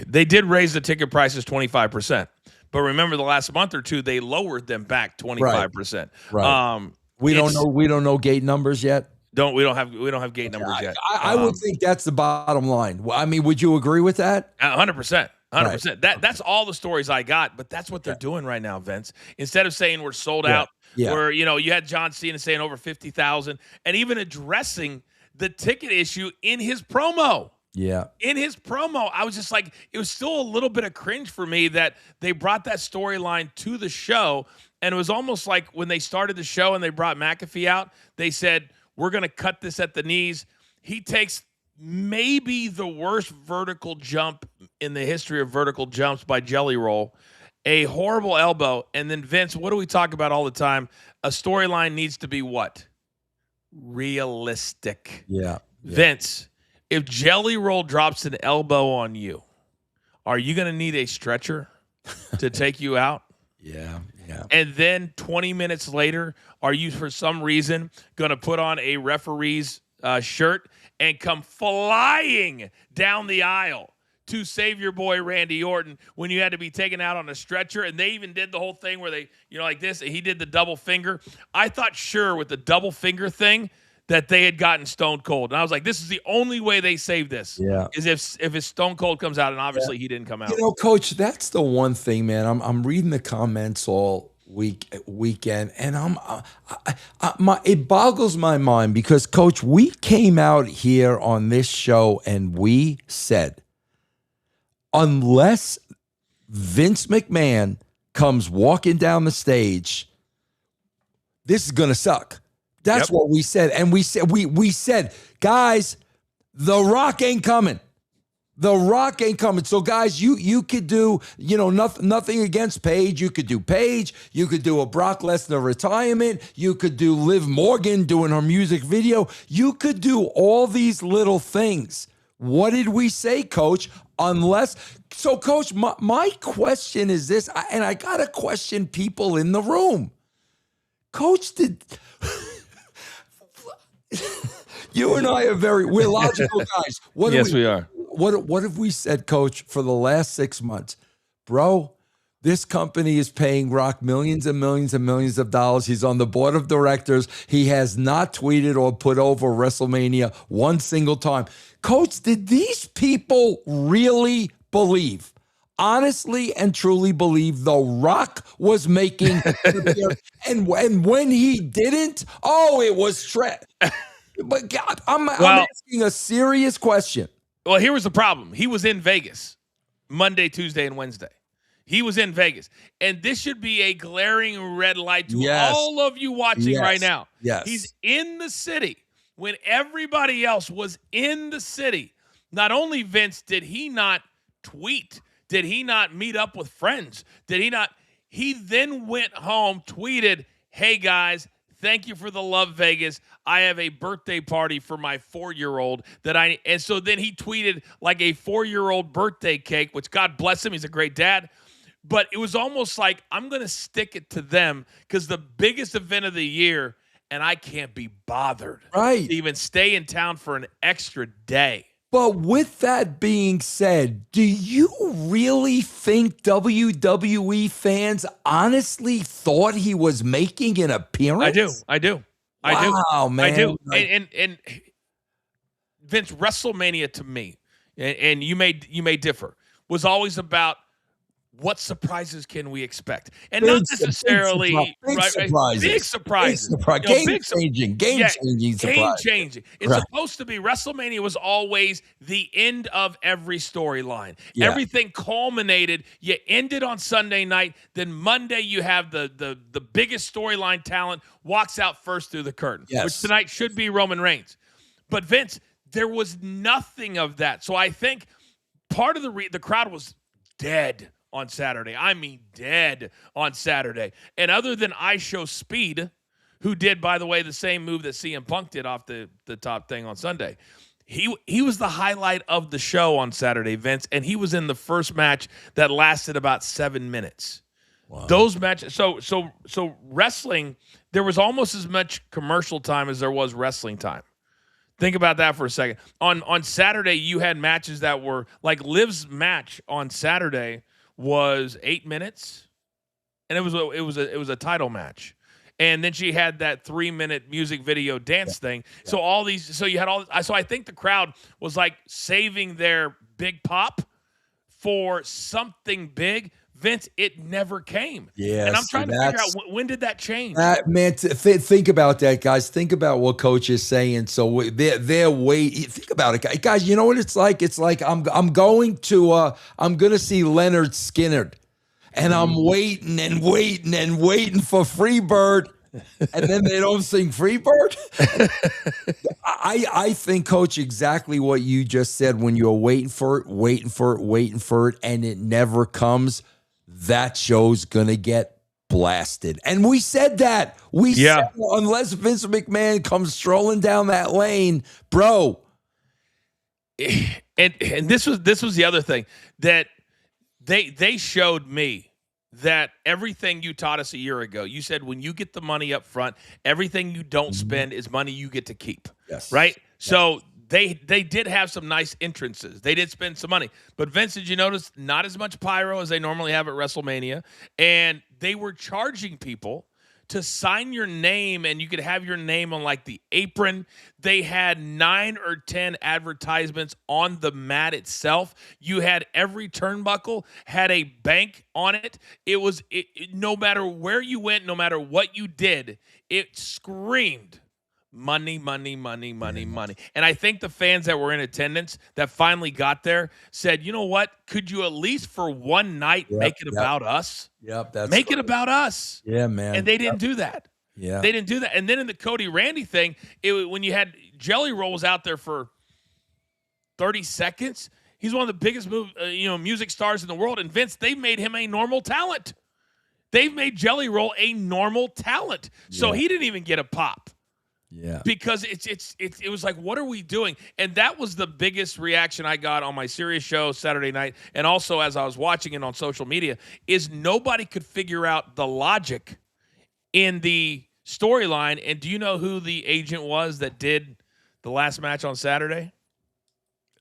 They did raise the ticket prices 25%. But remember, the last month or two, they lowered them back 25%. Right. We don't know gate numbers yet. We don't have gate numbers yet. I would think that's the bottom line. I mean, would you agree with that? 100%. 100%. Right. That's all the stories I got, but that's what they're doing right now, Vince. Instead of saying we're sold out, where you had John Cena saying over 50,000, and even addressing the ticket issue in his promo. Yeah. In his promo, I was just like, it was still a little bit of cringe for me that they brought that storyline to the show, and it was almost like when they started the show and they brought McAfee out, they said, we're going to cut this at the knees. He takes maybe the worst vertical jump in the history of vertical jumps by Jelly Roll, a horrible elbow, and then Vince, what do we talk about all the time? A storyline needs to be what? Realistic. Yeah. Vince, if Jelly Roll drops an elbow on you, are you going to need a stretcher to take you out? Yeah. And then 20 minutes later, are you for some reason going to put on a referee's shirt and come flying down the aisle to save your boy Randy Orton when you had to be taken out on a stretcher? And they even did the whole thing where they, like this, he did the double finger. I thought sure with the double finger thing that they had gotten Stone Cold. And I was like, this is the only way they save this. Yeah. Is if his Stone Cold comes out, and obviously he didn't come out. Coach, that's the one thing, man. I'm reading the comments all weekend, and it boggles my mind because, Coach, we came out here on this show and we said, unless Vince McMahon comes walking down the stage this is gonna suck. That's Yep. what we said. And we said, guys, The Rock ain't coming. The Rock ain't coming. So, guys, you could do, nothing against Paige. You could do Paige. You could do a Brock Lesnar retirement. You could do Liv Morgan doing her music video. You could do all these little things. What did we say, Coach? So, Coach, my question is this, and I got to question people in the room. Coach, you and I we're logical guys. Yes, we are. What have we said, Coach, for the last 6 months? Bro, this company is paying Rock millions and millions and millions of dollars. He's on the board of directors. He has not tweeted or put over WrestleMania one single time. Coach, did these people really believe, honestly and truly believe, The Rock was making and when he didn't, it was trash. But God, I'm asking a serious question. Well, here was the problem. He was in Vegas Monday, Tuesday, and Wednesday. He was in Vegas. And this should be a glaring red light to all of you watching right now. Yes. He's in the city when everybody else was in the city. Not only, Vince, did he not tweet, did he not meet up with friends, he then went home, tweeted, "Hey, guys, thank you for the love, Vegas. I have a birthday party for my 4-year-old and so then he tweeted like a 4-year-old birthday cake, which God bless him. He's a great dad. But it was almost like, I'm going to stick it to them because the biggest event of the year, and I can't be bothered to even stay in town for an extra day. But with that being said, do you really think WWE fans honestly thought he was making an appearance? I do. Wow, man. I do. And Vince, WrestleMania to me, and you may differ, was always about what surprises can we expect? And not necessarily big surprises. Game-changing surprise. It's supposed to be, WrestleMania was always the end of every storyline. Yeah. Everything culminated. You ended on Sunday night. Then Monday you have the biggest storyline talent walks out first through the curtain, which tonight should be Roman Reigns. But Vince, there was nothing of that. So I think part of the crowd was dead on Saturday. I mean, dead on Saturday. And other than I Show Speed, who did, by the way, the same move that CM Punk did off the top thing on Sunday, he was the highlight of the show on Saturday, Vince, and he was in the first match that lasted about 7 minutes. Wow. Those matches, so wrestling, there was almost as much commercial time as there was wrestling time. Think about that for a second. On Saturday, you had matches that were like Liv's match on Saturday was 8 minutes, and it was a title match, and then she had that 3-minute music video dance thing. Yeah. So all these, so you had all. So I think the crowd was like saving their big pop for something big. Vince, it never came. Yeah, and I'm trying to figure out when did that change. Man, think about that, guys. Think about what Coach is saying. So they're waiting. Think about it, guys. You know what it's like? It's like I'm going to see Leonard Skinner, and I'm waiting and waiting and waiting for Freebird, and then they don't sing Freebird. I think, Coach, exactly what you just said. When you're waiting for it, and it never comes, that show's gonna get blasted. And we said that. We said, unless Vince McMahon comes strolling down that lane, bro. And this was the other thing that they showed me, that everything you taught us a year ago. You said when you get the money up front, everything you don't spend is money you get to keep. Yes. Right? Yes. So they did have some nice entrances. They did spend some money. But Vince, did you notice not as much pyro as they normally have at WrestleMania? And they were charging people to sign your name, and you could have your name on like the apron. They had 9 or 10 advertisements on the mat itself. You had every turnbuckle had a bank on it. It was no matter where you went, no matter what you did, it screamed money, money, money, money, money. And I think the fans that were in attendance that finally got there said, you know what? Could you at least for one night make it about us? Yep. Make it about us. Yeah, man. And they didn't do that. Yeah. They didn't do that. And then in the Cody Randy thing, when you had Jelly Rolls out there for 30 seconds, he's one of the biggest music stars in the world. And Vince, they've made him a normal talent. They've made Jelly Roll a normal talent. So he didn't even get a pop. Yeah. Because it was like, what are we doing? And that was the biggest reaction I got on my Sirius show Saturday night, and also as I was watching it on social media, is nobody could figure out the logic in the storyline. And do you know who the agent was that did the last match on Saturday?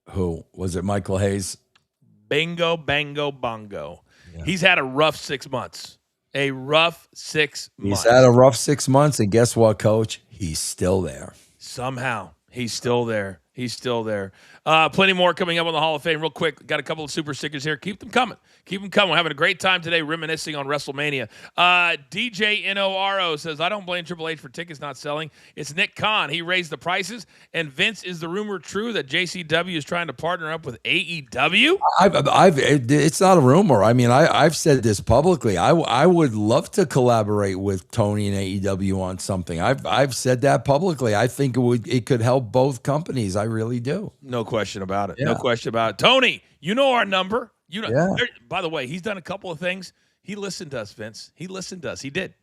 Who? Was it Michael Hayes? Bingo, bango, bongo. Yeah. He's had a rough 6 months. A rough 6 months. He's had a rough 6 months, and guess what, Coach? He's still there. Somehow, he's still there. He's still there. Plenty more coming up on the Hall of Fame. Real quick, got a couple of super stickers here. Keep them coming. Keep them coming. We're having a great time today reminiscing on WrestleMania. DJ NORO says, I don't blame Triple H for tickets not selling. It's Nick Khan. He raised the prices. And Vince, is the rumor true that JCW is trying to partner up with AEW? It's not a rumor. I mean, I've said this publicly. I would love to collaborate with Tony and AEW on something. I've said that publicly. I think it could help both companies. I really do. No question about it. Yeah. No question about it. Tony, you know our number. You know. Yeah. By the way, he's done a couple of things. He listened to us, Vince. He listened to us. He did.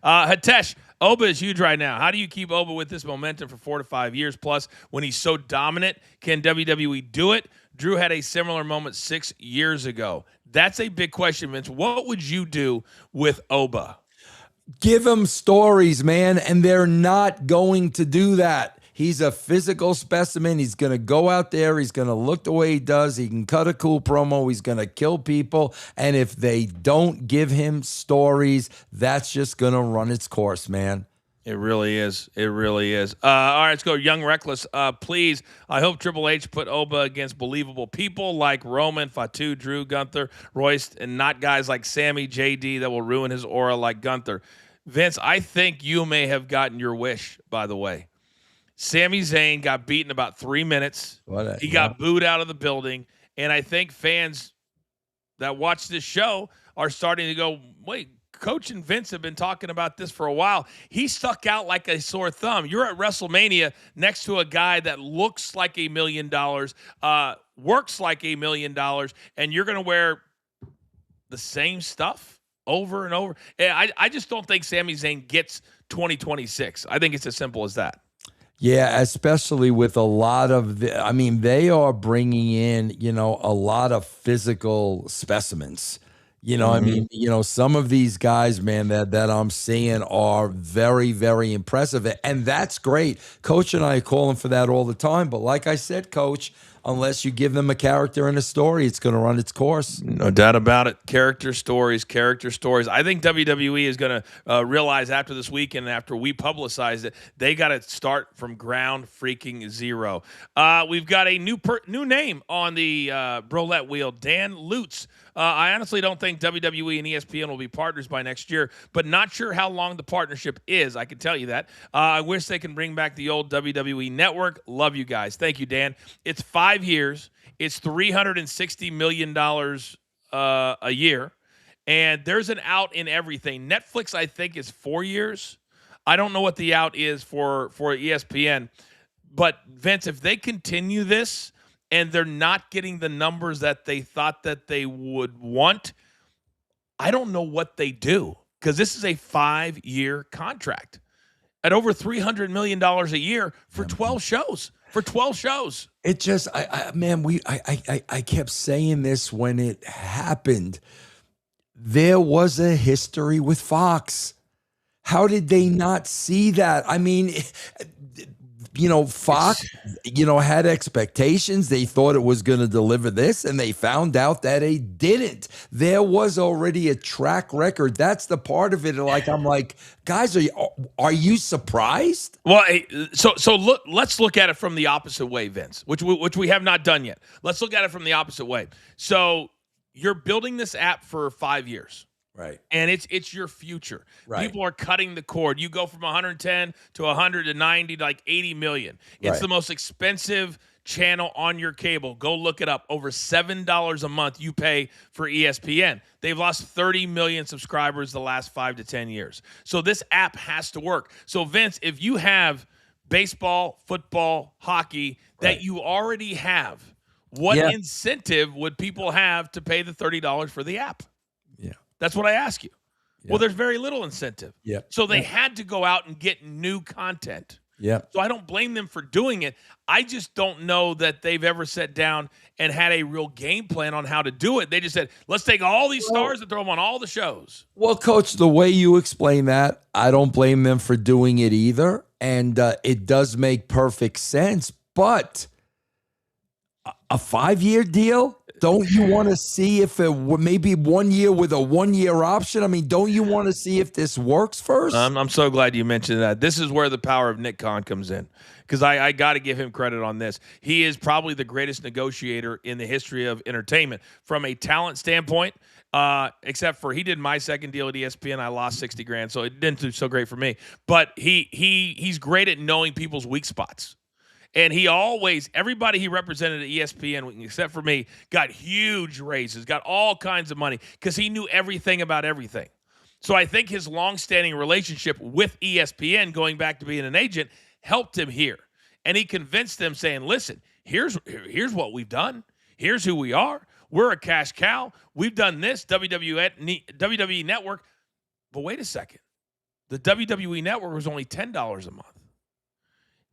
Hitesh, Oba is huge right now. How do you keep Oba with this momentum for 4 to 5 years plus when he's so dominant? Can WWE do it? Drew had a similar moment 6 years ago. That's a big question, Vince. What would you do with Oba? Give him stories, man, and they're not going to do that. He's a physical specimen. He's going to go out there. He's going to look the way he does. He can cut a cool promo. He's going to kill people. And if they don't give him stories, that's just going to run its course, man. It really is. It really is. All right, let's go. Young Reckless, please. I hope Triple H put Oba against believable people like Roman, Fatu, Drew, Gunther, Royce, and not guys like Sammy, JD that will ruin his aura like Gunther. Vince, I think you may have gotten your wish, by the way. Sami Zayn got beaten about 3 minutes. He got booed out of the building. And I think fans that watch this show are starting to go, wait, Coach and Vince have been talking about this for a while. He stuck out like a sore thumb. You're at WrestleMania next to a guy that looks like $1 million, works like $1 million, and you're going to wear the same stuff over and over. I just don't think Sami Zayn gets 2026. I think it's as simple as that. Yeah, especially with a lot of they are bringing in, a lot of physical specimens. Some of these guys, man, that I'm seeing are very, very impressive. And that's great. Coach and I are calling for that all the time. But like I said, Coach, unless you give them a character and a story, it's going to run its course. No doubt about it. Character stories. I think WWE is going to realize after this weekend, after we publicize it, they got to start from ground freaking zero. We've got a new name on the Brolette wheel, Dan Lutz. I honestly don't think WWE and ESPN will be partners by next year, but not sure how long the partnership is. I can tell you that. I wish they can bring back the old WWE network. Love you guys. Thank you, Dan. It's 5 years. It's $360 million a year, and there's an out in everything. Netflix, I think, is 4 years. I don't know what the out is for ESPN, but Vince, if they continue this, and they're not getting the numbers that they thought that they would want, I don't know what they do, because this is a 5-year contract at over $300 million a year for 12 shows. It just, I kept saying this when it happened. There was a history with Fox. How did they not see that? I mean, Fox, had expectations. They thought it was going to deliver this, and they found out that it didn't. There was already a track record. That's the part of it. I'm like, guys, are you surprised? Well, so let's look at it from the opposite way, Vince, which we have not done yet. Let's look at it from the opposite way. So you're building this app for 5 years. Right. And it's your future. Right. People are cutting the cord. You go from 110 to 100 to 90 to like 80 million. It's the most expensive channel on your cable. Go look it up. Over $7 a month you pay for ESPN. They've lost 30 million subscribers the last 5 to 10 years. So this app has to work. So Vince, if you have baseball, football, hockey that you already have, what incentive would people have to pay the $30 for the app? Yeah. That's what I ask you. Yeah. Well, there's very little incentive. Yeah. So they had to go out and get new content. Yeah. So I don't blame them for doing it. I just don't know that they've ever sat down and had a real game plan on how to do it. They just said, let's take all these stars and throw them on all the shows. Well, Coach, the way you explain that, I don't blame them for doing it either. And it does make perfect sense. But a 5-year deal? Don't you want to see if it maybe 1 year with a 1-year option? I mean, don't you want to see if this works first? I'm so glad you mentioned that. This is where the power of Nick Khan comes in, because I got to give him credit on this. He is probably the greatest negotiator in the history of entertainment from a talent standpoint. Except for he did my second deal at ESPN. I lost 60 grand, so it didn't do so great for me. But he's great at knowing people's weak spots. And he always, everybody he represented at ESPN, except for me, got huge raises, got all kinds of money because he knew everything about everything. So I think his longstanding relationship with ESPN, going back to being an agent, helped him here. And he convinced them, saying, listen, here's what we've done. Here's who we are. We're a cash cow. We've done this, WWE Network. But wait a second. The WWE Network was only $10 a month.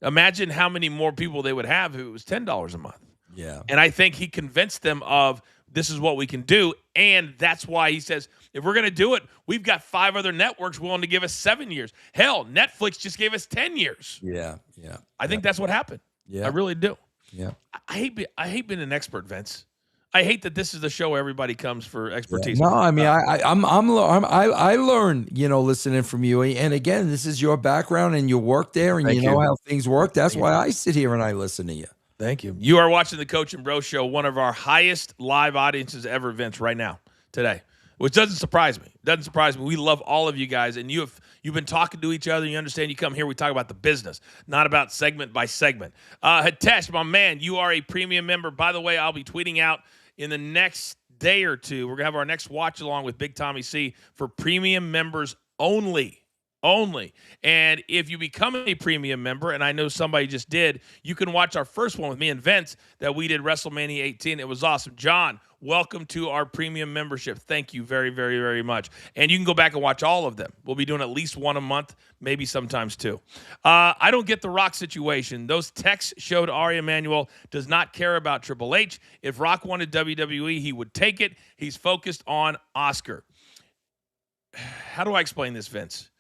Imagine how many more people they would have if it was $10 a month. Yeah. And I think he convinced them of this is what we can do. And that's why he says, if we're going to do it, we've got 5 other networks willing to give us 7 years. Hell, Netflix just gave us 10 years. Yeah. I think that's what happened. Yeah. I really do. Yeah. I hate being an expert, Vince. I hate that this is the show where everybody comes for expertise. Yeah. No, I mean, I learn, listening from you. And again, this is your background and you work there and you know how things work. That's why I sit here and I listen to you. Thank you. You are watching the Coach and Bro Show, one of our highest live audiences ever, Vince, right now, today, which doesn't surprise me. Doesn't surprise me. We love all of you guys, and you've been talking to each other. You understand. You come here, we talk about the business, not about segment by segment. Hitesh, my man, you are a premium member. By the way, I'll be tweeting out in the next day or two. We're going to have our next watch along with Big Tommy C for premium members only. And if you become a premium member, and I know somebody just did, you can watch our first one with me and Vince that we did WrestleMania 18. It was awesome. John, welcome to our premium membership. Thank you very, very, very much. And you can go back and watch all of them. We'll be doing at least one a month, maybe sometimes two. I don't get the Rock situation. Those texts showed Ari Emanuel does not care about Triple H. If Rock wanted WWE, he would take it. He's focused on Oscar. How do I explain this, Vince?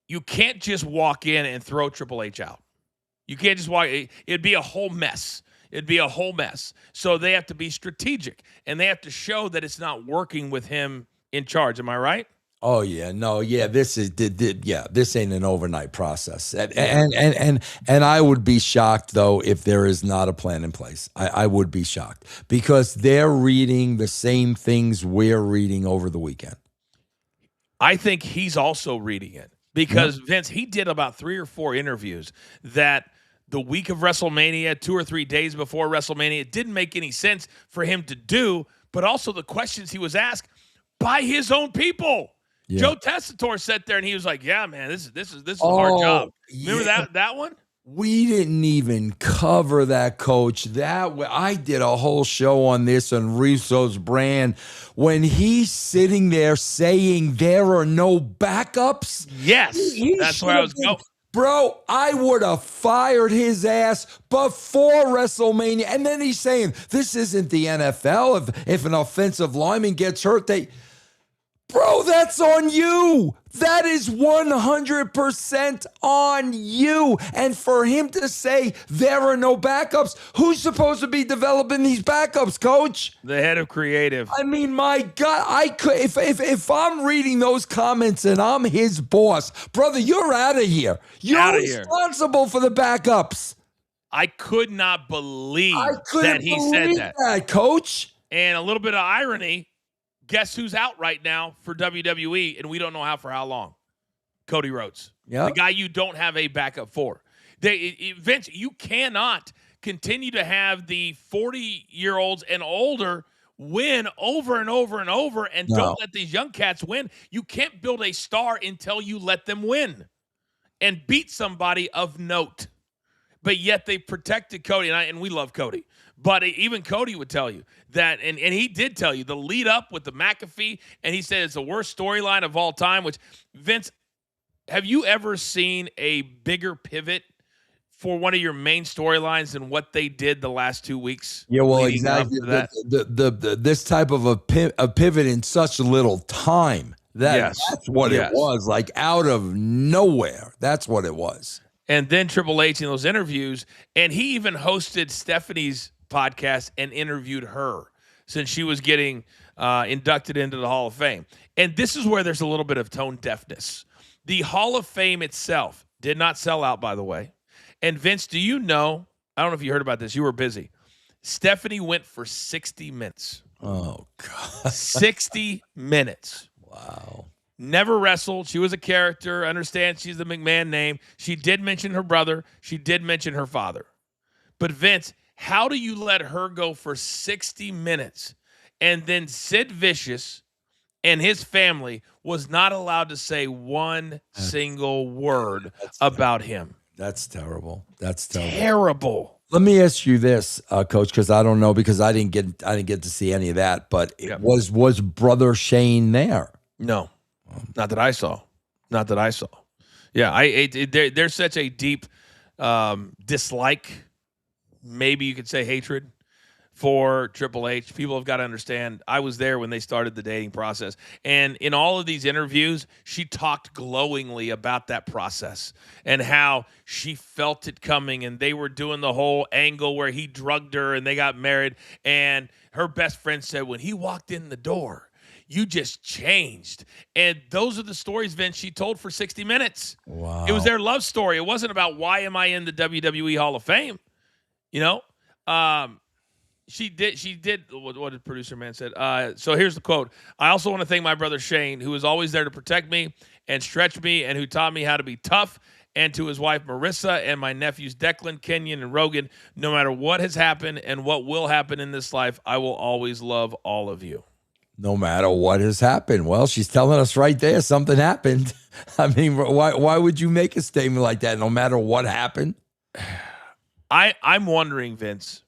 You can't just walk in and throw Triple H out. You can't just walk. It'd be a whole mess. So they have to be strategic, and they have to show that it's not working with him in charge. Am I right? Oh yeah, no, yeah. This ain't an overnight process, and I would be shocked though if there is not a plan in place. I would be shocked because they're reading the same things we're reading over the weekend. I think he's also reading it. Because, Vince, he did about 3 or 4 interviews that the week of WrestleMania, 2 or 3 days before WrestleMania, it didn't make any sense for him to do, but also the questions he was asked by his own people. Yeah. Joe Tessitore sat there and he was like, yeah, man, this is a hard job. Remember that one? We didn't even cover that, Coach. I did a whole show on this on Russo's brand when he's sitting there saying there are no backups. Yes, that's where I was going. Bro, I would have fired his ass before WrestleMania. And then he's saying, this isn't the NFL. If an offensive lineman gets hurt, Bro, that's on you. That is 100% on you. And for him to say there are no backups, who's supposed to be developing these backups, Coach? The head of creative. I mean, my God, I could if I'm reading those comments and I'm his boss, brother, you're out of here. You're responsible for the backups. I could not believe that he said that, Coach. And a little bit of irony. Guess who's out right now for WWE, and we don't know for how long? Cody Rhodes. Yep. The guy you don't have a backup for. Vince, you cannot continue to have the 40-year-olds and older win over and over and over, and don't let these young cats win. You can't build a star until you let them win and beat somebody of note. But yet they protected Cody, and we love Cody. But even Cody would tell you that, and he did tell you, the lead up with the McAfee, and he said it's the worst storyline of all time, which, Vince, have you ever seen a bigger pivot for one of your main storylines than what they did the last 2 weeks? Yeah, well, exactly. This type of a pivot in such little time. That's what it was, like out of nowhere. That's what it was. And then Triple H in those interviews, and he even hosted Stephanie's podcast and interviewed her since she was getting inducted into the Hall of Fame. And this is where there's a little bit of tone deafness. The Hall of Fame itself did not sell out, by the way. And Vince, do you know, I don't know if you heard about this, you were busy. Stephanie went for 60 minutes. Oh, God. 60 minutes. Wow. Never wrestled. She was a character. Understand she's the McMahon name. She did mention her brother. She did mention her father. But Vince, how do you let her go for 60 minutes and then Sid Vicious and his family was not allowed to say one single word about him? That's terrible. That's terrible. Terrible. Let me ask you this, Coach, because I don't know, because I didn't get to see any of that. But was Brother Shane there? No. Not that I saw. Not that I saw. Yeah, there's such a deep dislike, maybe you could say hatred, for Triple H. People have got to understand, I was there when they started the dating process. And in all of these interviews, she talked glowingly about that process and how she felt it coming. And they were doing the whole angle where he drugged her and they got married. And her best friend said, when he walked in the door, you just changed. And those are the stories, Vince, she told for 60 minutes. Wow. It was their love story. It wasn't about why am I in the WWE Hall of Fame? You know? She did what did producer man said. So here's the quote. I also want to thank my brother Shane, who is always there to protect me and stretch me and who taught me how to be tough, and to his wife Marissa and my nephews Declan, Kenyon, and Rogan. No matter what has happened and what will happen in this life, I will always love all of you. No matter what has happened. Well, she's telling us right there something happened. I mean, why would you make a statement like that? No matter what happened. I'm wondering, Vince,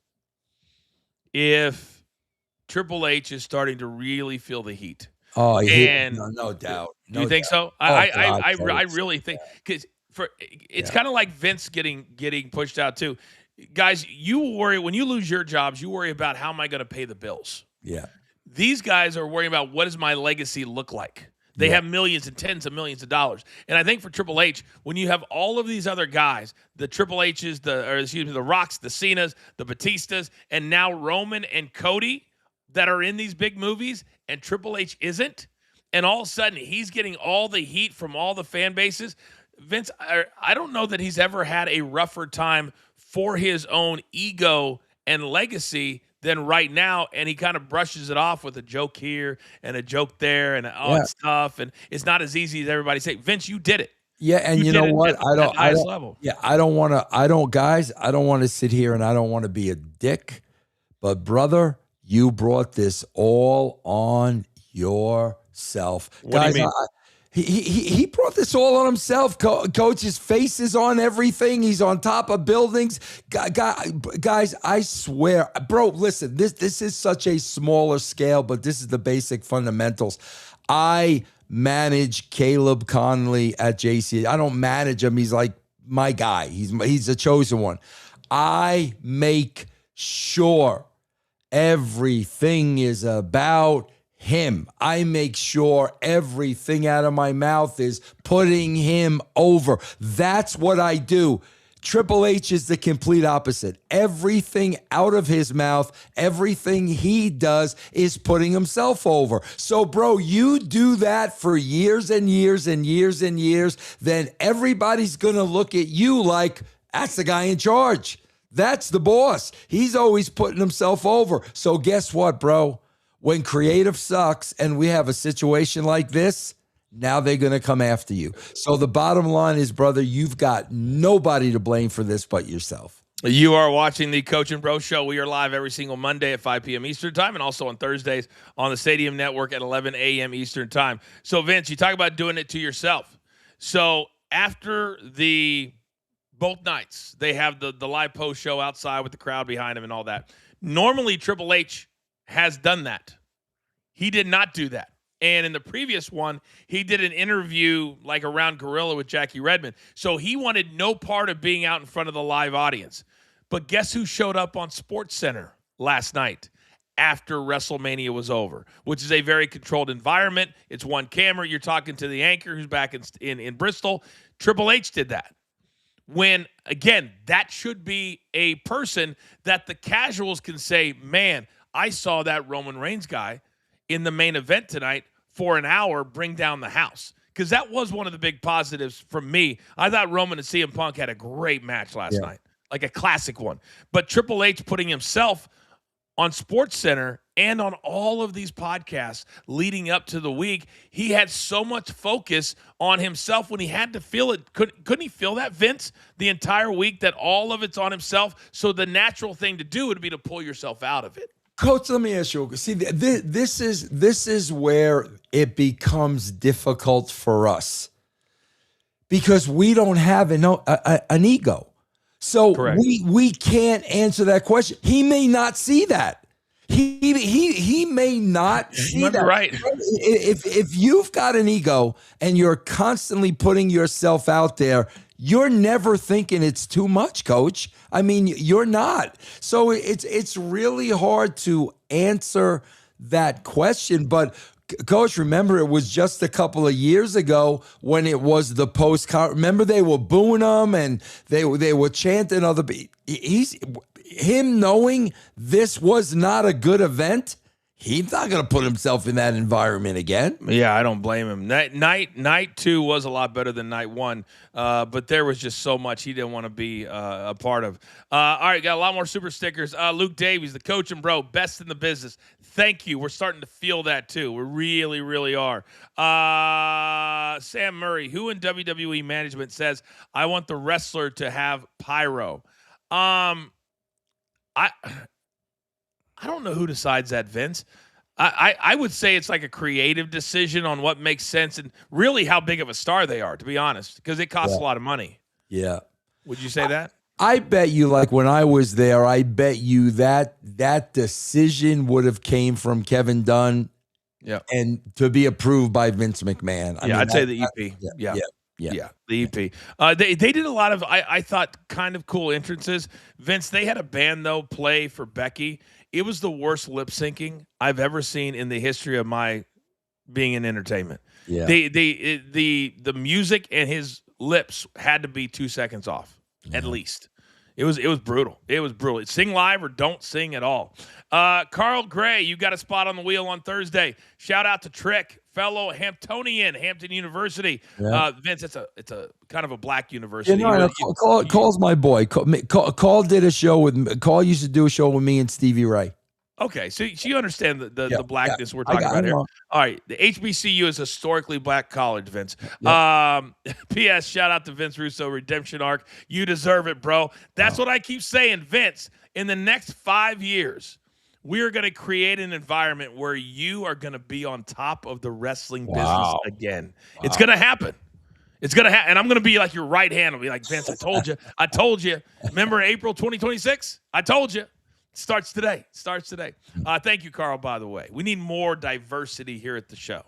if Triple H is starting to really feel the heat. Oh, and no doubt. Do you think so? I really think, because it's kind of like Vince getting pushed out too. Guys, you worry when you lose your jobs. You worry about how am I going to pay the bills. Yeah. These guys are worrying about what does my legacy look like. They have millions and tens of millions of dollars. And I think for Triple H, when you have all of these other guys, the Triple H's, the Rocks, the Cenas, the Batistas, and now Roman and Cody that are in these big movies, and Triple H isn't, and all of a sudden he's getting all the heat from all the fan bases. Vince, I don't know that he's ever had a rougher time for his own ego and legacy than right now, and he kind of brushes it off with a joke here and a joke there, and it's tough, and it's not as easy as everybody say. Vince, you did it. Yeah, and you know what? I don't level. Yeah, I don't want to sit here and I don't want to be a dick, but brother, you brought this all on yourself. What do you mean? He brought this all on himself. Coach, his face is on everything. He's on top of buildings. Guys, I swear, bro, listen, this is such a smaller scale, but this is the basic fundamentals. I manage Caleb Conley at JC. I don't manage him. He's like my guy. He's a chosen one. I make sure everything is about him. I make sure everything out of my mouth is putting him over. That's what I do. Triple H is the complete opposite. Everything out of his mouth, everything he does is putting himself over. So, bro, you do that for years and years and years and years, then everybody's going to look at you like, that's the guy in charge. That's the boss. He's always putting himself over. So guess what, bro? When creative sucks and we have a situation like this, now they're going to come after you. So the bottom line is, brother, you've got nobody to blame for this but yourself. You are watching the Coach and Bro Show. We are live every single Monday at 5 p.m. Eastern Time and also on Thursdays on the Stadium Network at 11 a.m. Eastern Time. So, Vince, you talk about doing it to yourself. So, after both nights, they have the live post show outside with the crowd behind him and all that. Normally, Triple H has done that. He did not do that. And in the previous one, he did an interview like around Gorilla with Jackie Redmond. So he wanted no part of being out in front of the live audience. But guess who showed up on SportsCenter last night after WrestleMania was over, which is a very controlled environment. It's one camera. You're talking to the anchor who's back in Bristol. Triple H did that. When, again, that should be a person that the casuals can say, man, I saw that Roman Reigns guy in the main event tonight for an hour bring down the house. Because that was one of the big positives from me. I thought Roman and CM Punk had a great match last night, like a classic one. But Triple H putting himself on SportsCenter and on all of these podcasts leading up to the week, he had so much focus on himself when he had to feel it. Couldn't he feel that, Vince, the entire week, that all of it's on himself? So the natural thing to do would be to pull yourself out of it. Coach, let me ask you. See, this is where it becomes difficult for us because we don't have an ego, so we can't answer that question. He may not see that. He may not see that. Right. If you've got an ego and you're constantly putting yourself out there, you're never thinking it's too much, Coach. I mean, you're not. So it's really hard to answer that question. But, Coach, remember, it was just a couple of years ago when it was the remember, they were booing him and they were chanting other. Him knowing this was not a good event, he's not going to put himself in that environment again. Yeah, I don't blame him. Night 2 was a lot better than night 1, but there was just so much he didn't want to be a part of. All right, got a lot more super stickers. Luke Davies, the Coach and Bro, best in the business. Thank you. We're starting to feel that too. We really, really are. Sam Murray, who in WWE management says, I want the wrestler to have pyro? I don't know who decides that, Vince. I would say it's like a creative decision on what makes sense and really how big of a star they are, to be honest, because it costs a lot of money. Yeah. Would you say that? I bet you, like when I was there, I bet you that decision would have came from Kevin Dunn and to be approved by Vince McMahon. I mean, I'd say the EP. Yeah, the EP. They did a lot of, I thought, kind of cool entrances. Vince, they had a band, though, play for Becky. It was the worst lip syncing I've ever seen in the history of my being in entertainment. Yeah. The music and his lips had to be 2 seconds off, at least. It was brutal. It was brutal. Sing live or don't sing at all. Carl Gray, you got a spot on the wheel on Thursday. Shout out to Trick, fellow Hamptonian, Hampton University. Yeah. Vince, it's a kind of a black university. Carl's my boy. Carl did a show with. Carl used to do a show with me and Stevie Ray. Okay, so you understand the blackness we're talking about here. All right, the HBCU is a historically black college, Vince. P.S. Shout out to Vince Russo, Redemption Arc. You deserve it, bro. That's what I keep saying, Vince. In the next 5 years, we are going to create an environment where you are going to be on top of the wrestling business again. It's going to happen. It's going to happen. And I'm going to be like your right hand. I'll be like, Vince, I told you. I told you. Remember April 2026? I told you. Starts today. Thank you, Carl, by the way. We need more diversity here at the show.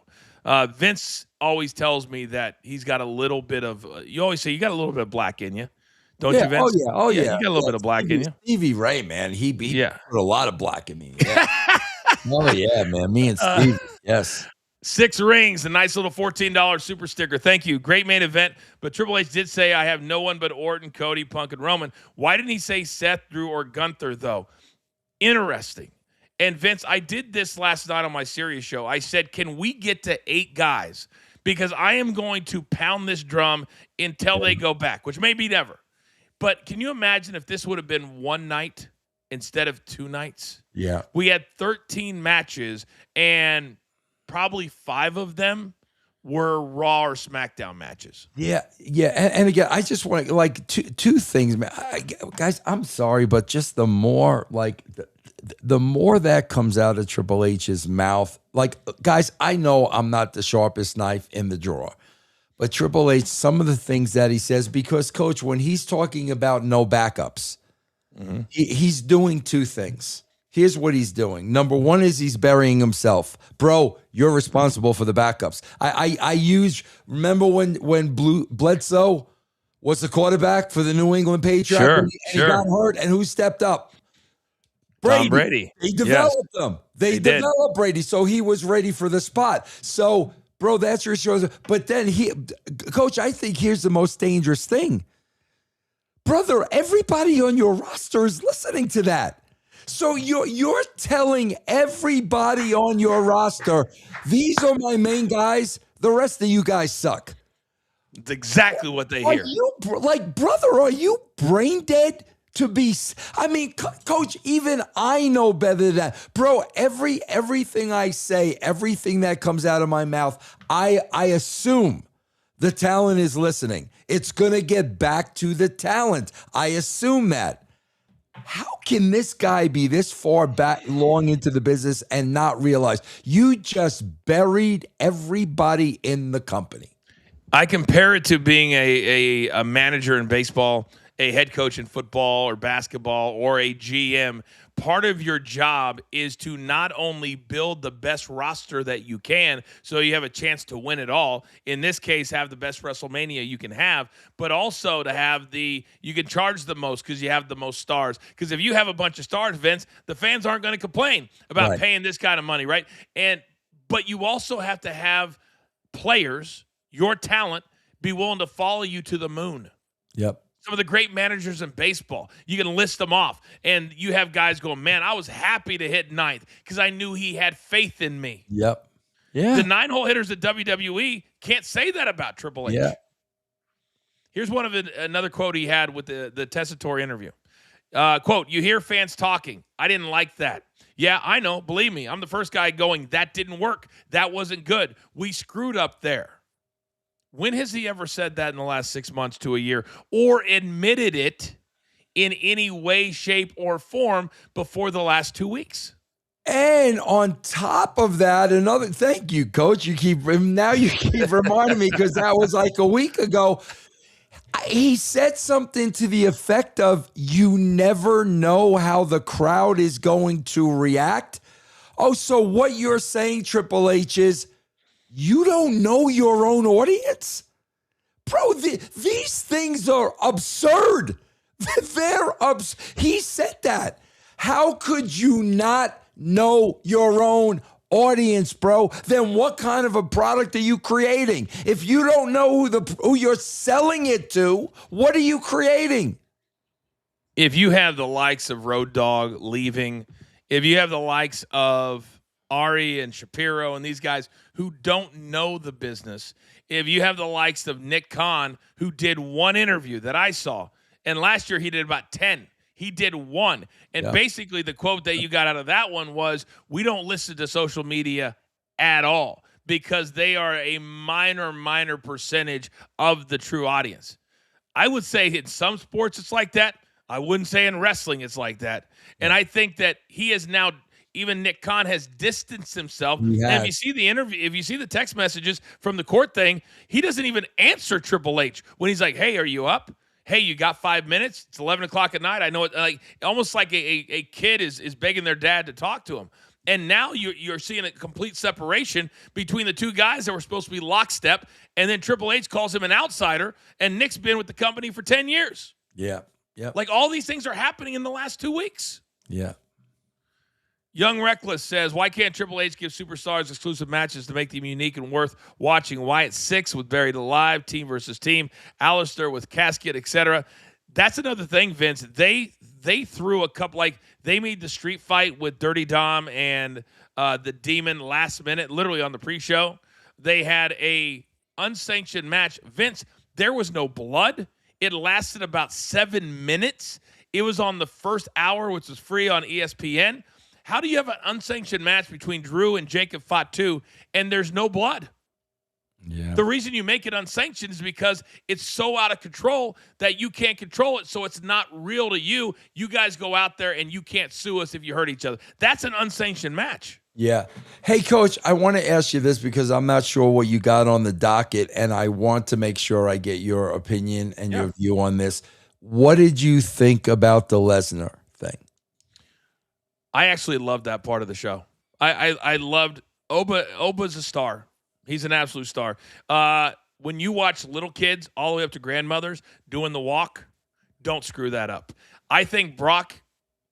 Vince always tells me that he's got a little bit of you always say you got a little bit of black in you. Don't you, Vince? Oh, yeah. You got a little bit of black in you. Stevie Ray, man. He put a lot of black in me. Yeah. Oh, yeah, man. Me and Steve. Yes. 6 rings, a nice little $14 super sticker. Thank you. Great main event. But Triple H did say, I have no one but Orton, Cody, Punk, and Roman. Why didn't he say Seth, Drew, or Gunther, though? Interesting. And Vince, I did this last night on my Sirius show. I said, can we get to 8 guys? Because I am going to pound this drum until they go back, which may be never. But can you imagine if this would have been one night instead of 2 nights? Yeah. We had 13 matches, and probably 5 of them were Raw or SmackDown matches. Yeah, yeah, and again, I just want like two things, man. Guys, I'm sorry, but just the more like the more that comes out of Triple H's mouth, like guys, I know I'm not the sharpest knife in the drawer, but Triple H, some of the things that he says, because Coach, when he's talking about no backups, he's doing two things. Here's what he's doing. Number one is he's burying himself. Bro, you're responsible for the backups. I use, remember when Bledsoe was the quarterback for the New England Patriots? Sure, And he got hurt, and who stepped up? Tom Brady. They developed them. They developed Brady, so he was ready for the spot. So, bro, that's your show. But then Coach, I think here's the most dangerous thing. Brother, everybody on your roster is listening to that. So you're telling everybody on your roster, these are my main guys. The rest of you guys suck. It's exactly what they hear. Brother, are you brain dead to be? I mean, Coach, even I know better than that. Bro, everything I say, everything that comes out of my mouth, I assume the talent is listening. It's going to get back to the talent. I assume that. How can this guy be this far back, long into the business and not realize you just buried everybody in the company? I compare it to being a manager in baseball, a head coach in football or basketball, or a GM. Part of your job is to not only build the best roster that you can so you have a chance to win it all, in this case have the best WrestleMania you can have, but also to have you can charge the most because you have the most stars. Because if you have a bunch of stars, Vince, the fans aren't going to complain about paying this kind of money, right? But you also have to have players, your talent, be willing to follow you to the moon. Yep. Some of the great managers in baseball, you can list them off, and you have guys going, man, I was happy to hit ninth because I knew he had faith in me. Yep. Yeah. The 9-hole hitters at WWE can't say that about Triple H. Yeah. Here's another quote he had with the Tessitore interview. Quote, you hear fans talking. I didn't like that. Yeah, I know. Believe me, I'm the first guy going, that didn't work. That wasn't good. We screwed up there. When has he ever said that in the last 6 months to a year or admitted it in any way, shape, or form before the last 2 weeks? And on top of that, thank you, Coach. You keep reminding me because that was like a week ago. He said something to the effect of, you never know how the crowd is going to react. Oh, so what you're saying, Triple H, is you don't know your own audience? Bro, these things are absurd. He said that. How could you not know your own audience, bro? Then what kind of a product are you creating? If you don't know who you're selling it to, what are you creating? If you have the likes of Road Dogg leaving, if you have the likes of Ari and Shapiro and these guys who don't know the business, if you have the likes of Nick Khan, who did one interview that I saw, and last year he did about 10. He did one. And basically the quote that you got out of that one was, we don't listen to social media at all because they are a minor percentage of the true audience. I would say in some sports it's like that. I wouldn't say in wrestling it's like that. And I think that he is now, even Nick Khan has distanced himself. And if you see the interview, if you see the text messages from the court thing, he doesn't even answer Triple H when he's like, hey, are you up? Hey, you got 5 minutes? It's 11 o'clock at night. I know it, like almost like a kid is begging their dad to talk to him. And now you're seeing a complete separation between the two guys that were supposed to be lockstep. And then Triple H calls him an outsider, and Nick's been with the company for 10 years. Yeah. Yeah. Like all these things are happening in the last 2 weeks. Yeah. Young Reckless says, why can't Triple H give superstars exclusive matches to make them unique and worth watching? Wyatt 6 with Buried Alive, Team versus Team, Alistair with Casket, etc. That's another thing, Vince. They threw a couple, like they made the street fight with Dirty Dom and the Demon last minute, literally on the pre-show. They had a unsanctioned match. Vince, there was no blood. It lasted about 7 minutes. It was on the first hour, which was free on ESPN. How do you have an unsanctioned match between Drew and Jacob Fatu and there's no blood? Yeah. The reason you make it unsanctioned is because it's so out of control that you can't control it, so it's not real to you. You guys go out there and you can't sue us if you hurt each other. That's an unsanctioned match. Yeah. Hey, Coach, I want to ask you this because I'm not sure what you got on the docket, and I want to make sure I get your opinion and your view on this. What did you think about the Lesnar thing? I actually loved that part of the show. I loved Oba. Oba's a star. He's an absolute star. When you watch little kids all the way up to grandmothers doing the walk, don't screw that up. I think Brock,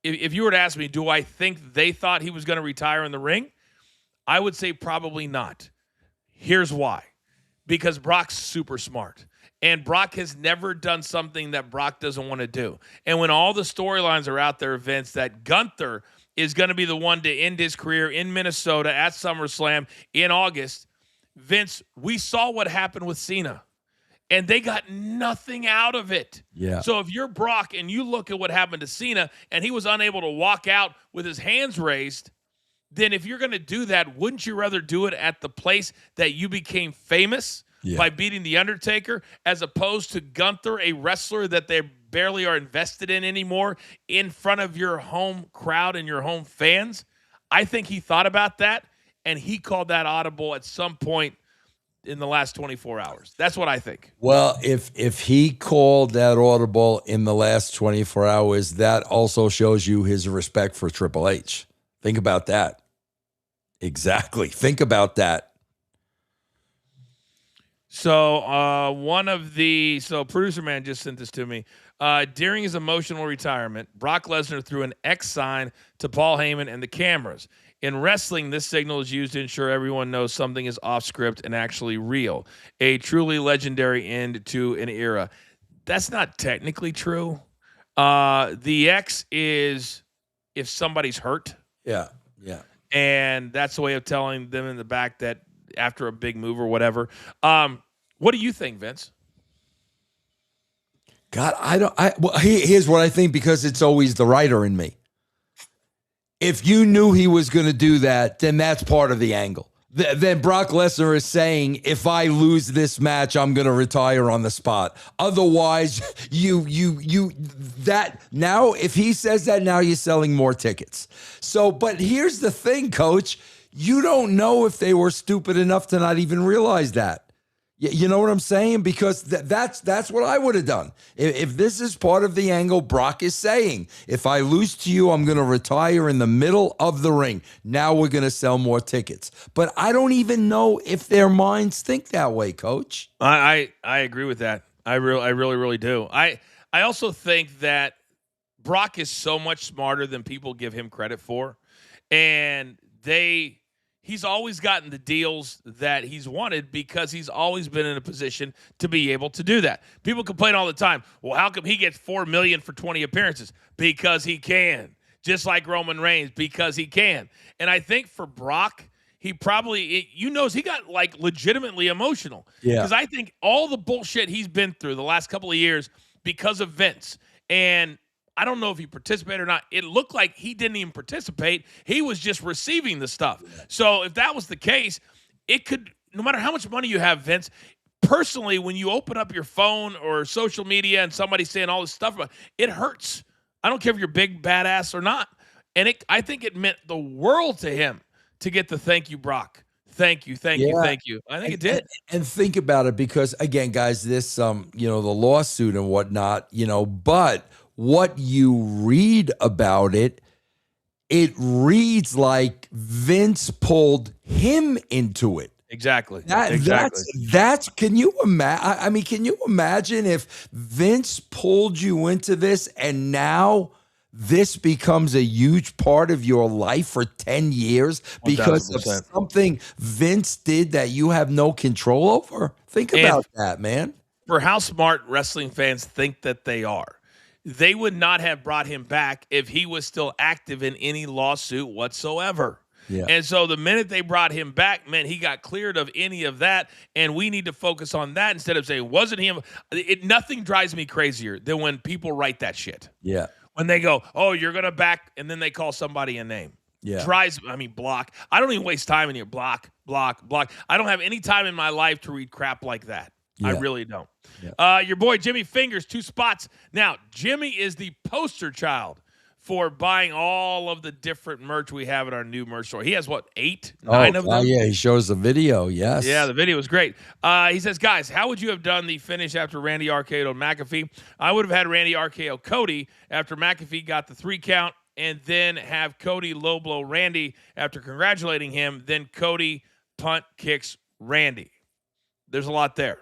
if you were to ask me, do I think they thought he was going to retire in the ring? I would say probably not. Here's why. Because Brock's super smart. And Brock has never done something that Brock doesn't want to do. And when all the storylines are out there, Vince, that Gunther is going to be the one to end his career in Minnesota at SummerSlam in August, Vince, we saw what happened with Cena. And they got nothing out of it. Yeah. So if you're Brock and you look at what happened to Cena and he was unable to walk out with his hands raised, then if you're going to do that, wouldn't you rather do it at the place that you became famous by beating The Undertaker as opposed to Gunther, a wrestler that they barely are invested in anymore, in front of your home crowd and your home fans? I think he thought about that, and he called that audible at some point in the last 24 hours. That's what I think. Well, if he called that audible in the last 24 hours, that also shows you his respect for Triple H. Think about that. Exactly. Think about that. So producer man just sent this to me. During his emotional retirement, Brock Lesnar threw an X sign to Paul Heyman and the cameras. In wrestling, this signal is used to ensure everyone knows something is off script and actually real. A truly legendary end to an era. That's not technically true. The X is if somebody's hurt. Yeah. And that's a way of telling them in the back that after a big move or whatever. What do you think, Vince? God, here's what I think, because it's always the writer in me. If you knew he was going to do that, then that's part of the angle. Then Brock Lesnar is saying, if I lose this match, I'm going to retire on the spot. Otherwise, now, if he says that, now you're selling more tickets. So, but here's the thing, Coach. You don't know if they were stupid enough to not even realize that. You know what I'm saying? Because that's what I would have done. If this is part of the angle, Brock is saying, if I lose to you, I'm going to retire in the middle of the ring. Now we're going to sell more tickets. But I don't even know if their minds think that way, Coach. I agree with that. I really do. I also think that Brock is so much smarter than people give him credit for. And he's always gotten the deals that he's wanted because he's always been in a position to be able to do that. People complain all the time, well, how come he gets $4 million for 20 appearances? Because he can. Just like Roman Reigns, because he can. And I think for Brock, he probably, he got like legitimately emotional. Yeah. Because I think all the bullshit he's been through the last couple of years because of Vince, and I don't know if he participated or not. It looked like he didn't even participate. He was just receiving the stuff. So if that was the case, it could, no matter how much money you have, Vince, personally, when you open up your phone or social media and somebody's saying all this stuff about it, hurts. I don't care if you're big badass or not. And I think it meant the world to him to get the thank you, Brock. Thank you. I think it did. And think about it, because again, guys, this, the lawsuit and whatnot, but what you read about it reads like Vince pulled him into it. Exactly. That's can you imagine? I mean, can you imagine if Vince pulled you into this and now this becomes a huge part of your life for 10 years because 1000%. of something Vince did that you have no control over? Think about that, man. For how smart wrestling fans think that they are, they would not have brought him back if he was still active in any lawsuit whatsoever. Yeah. And so the minute they brought him back meant he got cleared of any of that, and we need to focus on that instead of saying, wasn't him. Nothing drives me crazier than when people write that shit. Yeah. When they go, oh, you're going to back, and then they call somebody a name. Yeah. Block. I don't even waste time in here. Block, block, block. I don't have any time in my life to read crap like that. I Yeah. really don't. Yeah. Your boy Jimmy Fingers, 2 spots. Now, Jimmy is the poster child for buying all of the different merch we have at our new merch store. He has, what, 8, 9 of them? Oh, yeah. He shows the video. Yes. Yeah, the video was great. He says, guys, how would you have done the finish after Randy RKO'd McAfee? I would have had Randy RKO Cody after McAfee got the 3 count, and then have Cody low blow Randy after congratulating him. Then Cody punt kicks Randy. There's a lot there.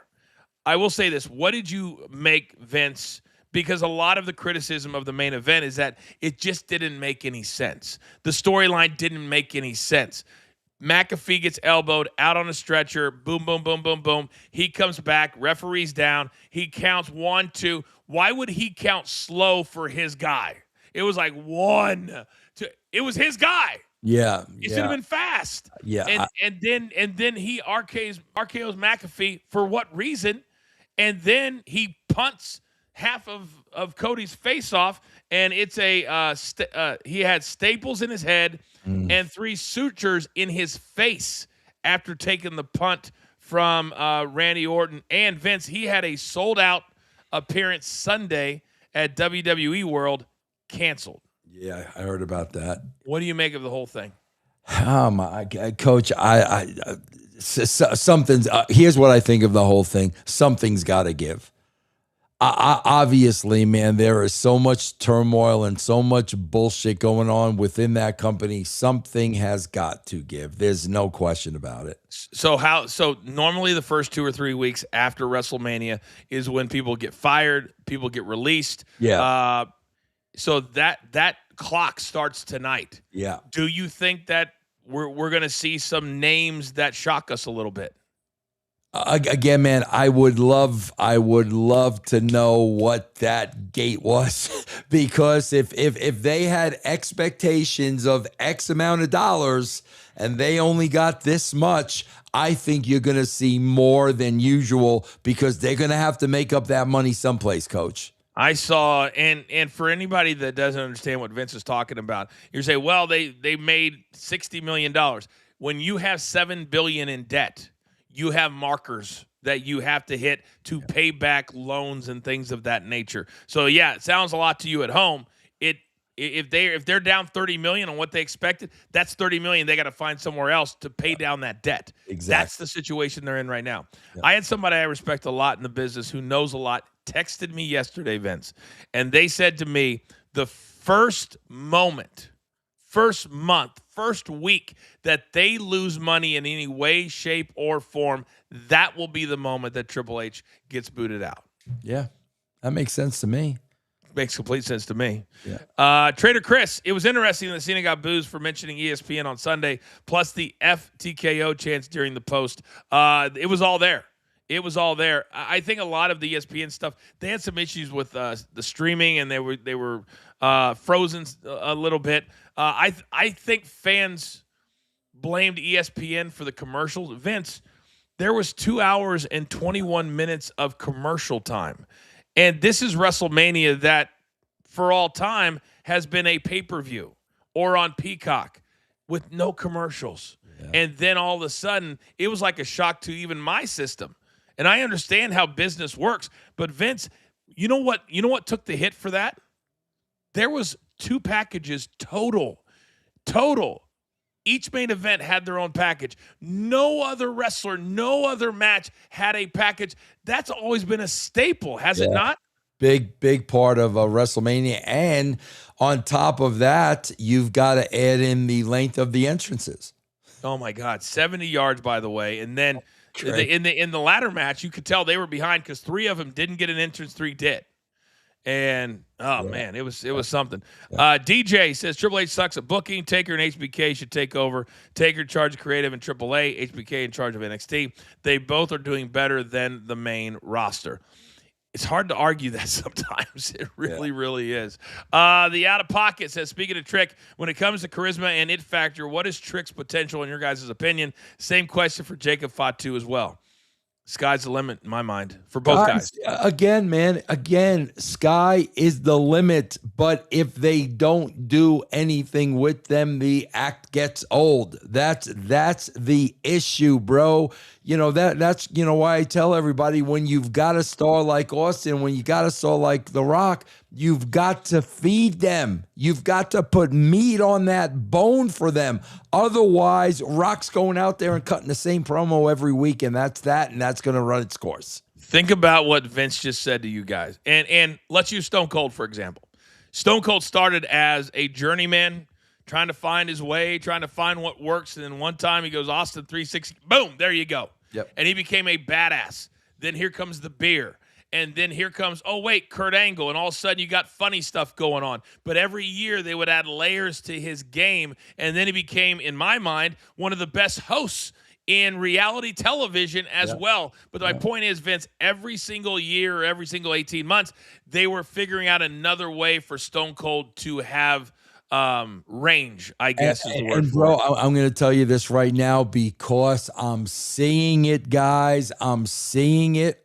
I will say this. What did you make, Vince? Because a lot of the criticism of the main event is that it just didn't make any sense. The storyline didn't make any sense. McAfee gets elbowed out on a stretcher. Boom, boom, boom, boom, boom. He comes back. Referee's down. He counts 1, 2. Why would he count slow for his guy? It was like 1, 2. It was his guy. Yeah. It should have been fast. Yeah. And then he RKO's McAfee for what reason? And then he punts half of Cody's face off, and it's he had staples in his head and 3 sutures in his face after taking the punt from Randy Orton. And Vince, he had a sold-out appearance Sunday at WWE World canceled. Yeah, I heard about that. What do you make of the whole thing? Oh my God, Coach, something's. Here's what I think of the whole thing. Something's got to give. Obviously, man, there is so much turmoil and so much bullshit going on within that company. Something has got to give. There's no question about it. So normally the first 2 or 3 weeks after WrestleMania is when people get fired, people get released. Yeah. So that clock starts tonight. Yeah. Do you think that we're going to see some names that shock us a little bit? Again, man, I would love to know what that gate was because if they had expectations of X amount of dollars and they only got this much, I think you're going to see more than usual because they're going to have to make up that money someplace, Coach. I saw, and for anybody that doesn't understand what Vince is talking about, you say, well, they made $60 million. When you have $7 billion in debt, you have markers that you have to hit to pay back loans and things of that nature. So yeah, it sounds a lot to you at home. If they're down $30 million on what they expected, that's $30 million they got to find somewhere else to pay down that debt. Exactly. That's the situation they're in right now. I had somebody I respect a lot in the business who knows a lot texted me yesterday, Vince, and they said to me the first moment, first month, first week that they lose money in any way, shape, or form, that will be the moment that Triple H gets booted out. Yeah, that makes sense to me. Makes complete sense to me. Yeah. Trader Chris, it was interesting that Cena got boozed for mentioning ESPN on Sunday, plus the FTKO chants during the post. It was all there. It was all there. I think a lot of the ESPN stuff, they had some issues with the streaming, and they were frozen a little bit. I think fans blamed ESPN for the commercials. Vince, there was 2 hours and 21 minutes of commercial time. And this is WrestleMania that, for all time, has been a pay-per-view or on Peacock with no commercials. Yeah. And then all of a sudden, it was like a shock to even my system. And I understand how business works. But, Vince, you know what took the hit for that? There was 2 packages total. Each main event had their own package. No other wrestler, no other match had a package. That's always been a staple, has it not? Big part of WrestleMania. And on top of that, you've got to add in the length of the entrances. Oh, my God. 70 yards, by the way. And then in the ladder match, you could tell they were behind because 3 of them didn't get an entrance, 3 did. And man, it was something. DJ says Triple H sucks at booking. Taker and HBK should take over. Taker in charge of creative and AAA. HBK in charge of NXT. They both are doing better than the main roster. It's hard to argue that sometimes. It really is. The Out of Pocket says, speaking of Trick, when it comes to charisma and it factor, what is Trick's potential in your guys' opinion? Same question for Jacob Fatu as well. Sky's the limit in my mind for both guys. Again, man, sky is the limit. But if they don't do anything with them, the act gets old. That's the issue, bro. That's why I tell everybody, when you've got a star like Austin, when you got a star like The Rock, you've got to feed them. You've got to put meat on that bone for them. Otherwise, Rock's going out there and cutting the same promo every week, and that's going to run its course. Think about what Vince just said to you guys. And let's use Stone Cold, for example. Stone Cold started as a journeyman, trying to find his way, trying to find what works. And then one time he goes, Austin 360, boom, there you go. Yep. And he became a badass. Then here comes the beer. And then here comes, oh, wait, Kurt Angle. And all of a sudden you got funny stuff going on. But every year they would add layers to his game. And then he became, in my mind, one of the best hosts in reality television as well. But my point is, Vince, every single year, or every single 18 months, they were figuring out another way for Stone Cold to have range, I guess is the word. And bro, I'm going to tell you this right now, because I'm seeing it, guys. I'm seeing it.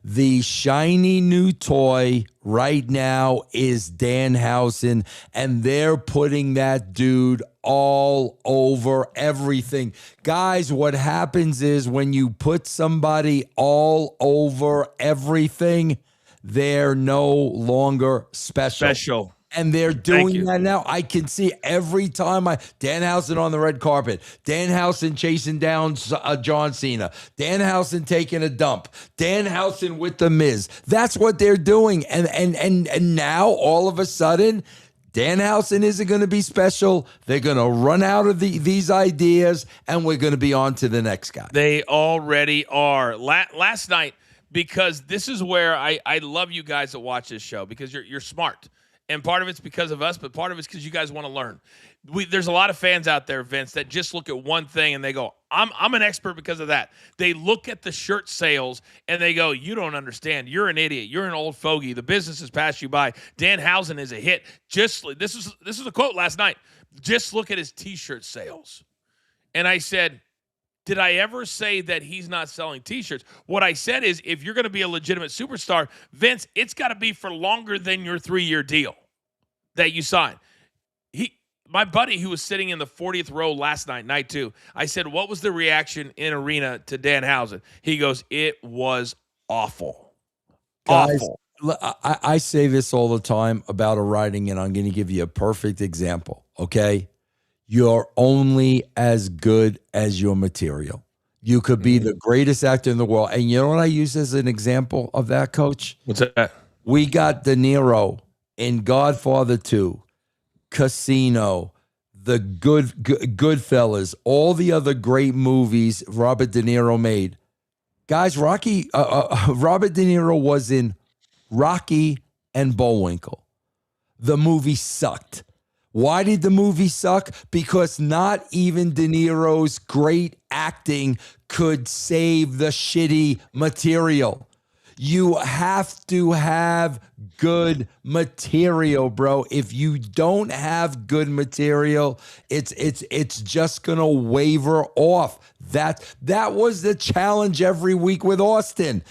The shiny new toy right now is Danhausen, and they're putting that dude all over everything. Guys, what happens is, when you put somebody all over everything, they're no longer special. And they're doing that now. I can see every time Danhausen on the red carpet, Danhausen chasing down John Cena, Danhausen taking a dump, Danhausen with the Miz. That's what they're doing. And now all of a sudden, Danhausen isn't going to be special. They're going to run out of these ideas, and we're going to be on to the next guy. They already are. Last night, because this is where I love you guys that watch this show, because you're smart. And part of it's because of us, but part of it's because you guys want to learn. There's a lot of fans out there, Vince, that just look at one thing and they go, I'm an expert because of that. They look at the shirt sales and they go, you don't understand. You're an idiot. You're an old fogey. The business has passed you by. Danhausen is a hit. This is a quote last night. Just look at his T-shirt sales. And I said, did I ever say that he's not selling T-shirts? What I said is, if you're going to be a legitimate superstar, Vince, it's got to be for longer than your 3-year deal that you signed. My buddy who was sitting in the 40th row last night 2, I said, what was the reaction in arena to Danhausen? He goes, it was awful. Guys, awful. I say this all the time about a writing, and I'm going to give you a perfect example, okay? You're only as good as your material. You could be the greatest actor in the world. And you know what I use as an example of that, Coach? What's that? We got De Niro in Godfather 2, Casino, the Goodfellas, all the other great movies Robert De Niro made. Guys, Robert De Niro was in Rocky and Bullwinkle. The movie sucked. Why did the movie suck? Because not even De Niro's great acting could save the shitty material. You have to have good material, bro. If you don't have good material, it's just gonna waver off. That was the challenge every week with Austin.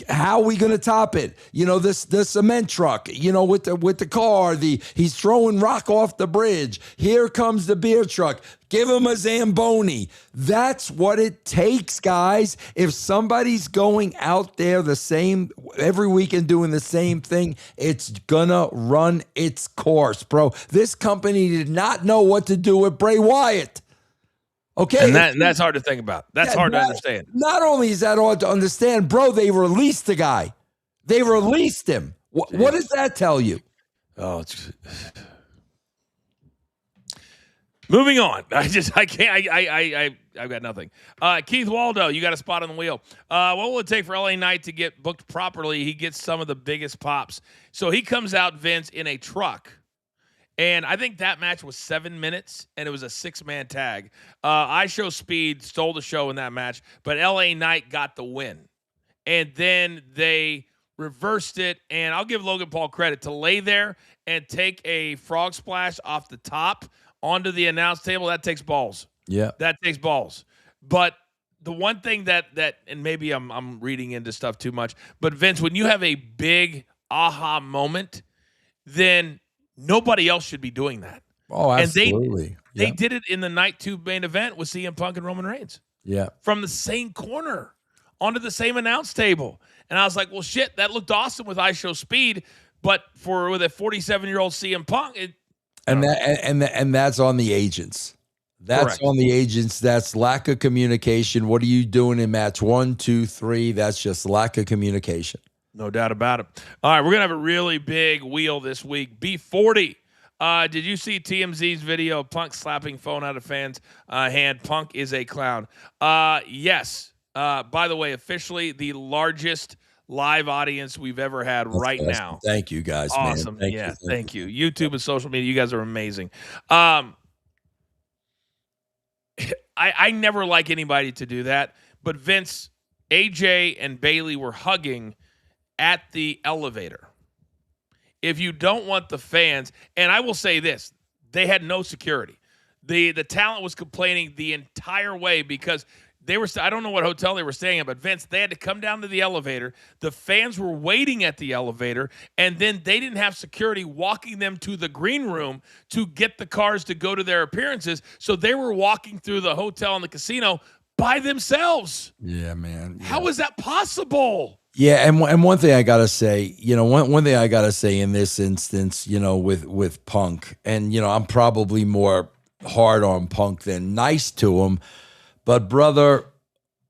How are we going to top it? The cement truck, with the car, he's throwing Rock off the bridge. Here comes the beer truck. Give him a Zamboni. That's what it takes, guys. If somebody's going out there the same every week and doing the same thing, it's gonna run its course, bro. This company did not know what to do with Bray Wyatt. Okay, and that's hard to think about. That's hard to understand. Not only is that hard to understand, bro, they released the guy. They released him. What does that tell you? Oh, moving on. I've got nothing. Keith Waldo, you got a spot on the wheel. What will it take for LA Knight to get booked properly? He gets some of the biggest pops. So he comes out, Vince, in a truck. And I think that match was 7 minutes, and it was a 6-man tag. I Show Speed stole the show in that match, but LA Knight got the win. And then they reversed it, and I'll give Logan Paul credit to lay there and take a frog splash off the top onto the announce table. That takes balls. Yeah. That takes balls. But the one thing that and maybe I'm reading into stuff too much, but Vince, when you have a big aha moment, then nobody else should be doing that. Oh, And absolutely. they Yeah. did it in the night 2 main event with CM Punk and Roman Reigns Yeah. from the same corner onto the same announce table. And I was like, well, shit, that looked awesome with I Show Speed, but with a 47-year-old CM Punk, And that's on the agents. That's Correct. on the agents. That's lack of communication. What are you doing in match 1, 2, 3? That's just lack of communication. No doubt about it. All right, we're going to have a really big wheel this week. B40. Did you see TMZ's video of Punk slapping phone out of fans' hand? Punk is a clown. Yes. By the way, officially the largest live audience we've ever had right Awesome. now. Thank you, guys. Awesome. Man. Thank you. YouTube and social media, you guys are amazing. I never like anybody to do that, but Vince, AJ, and Bailey were hugging at the elevator. If you don't want the fans, and I will say this, they had no security. The talent was complaining the entire way because they were, I don't know what hotel they were staying at, but Vince, they had to come down to the elevator. The fans were waiting at the elevator, and then they didn't have security walking them to the green room to get the cars to go to their appearances. So they were walking through the hotel and the casino by themselves. Yeah, man. Yeah. How is that possible? Yeah, and one thing I gotta say, one thing I gotta say in this instance, with Punk, and I'm probably more hard on Punk than nice to him, but brother,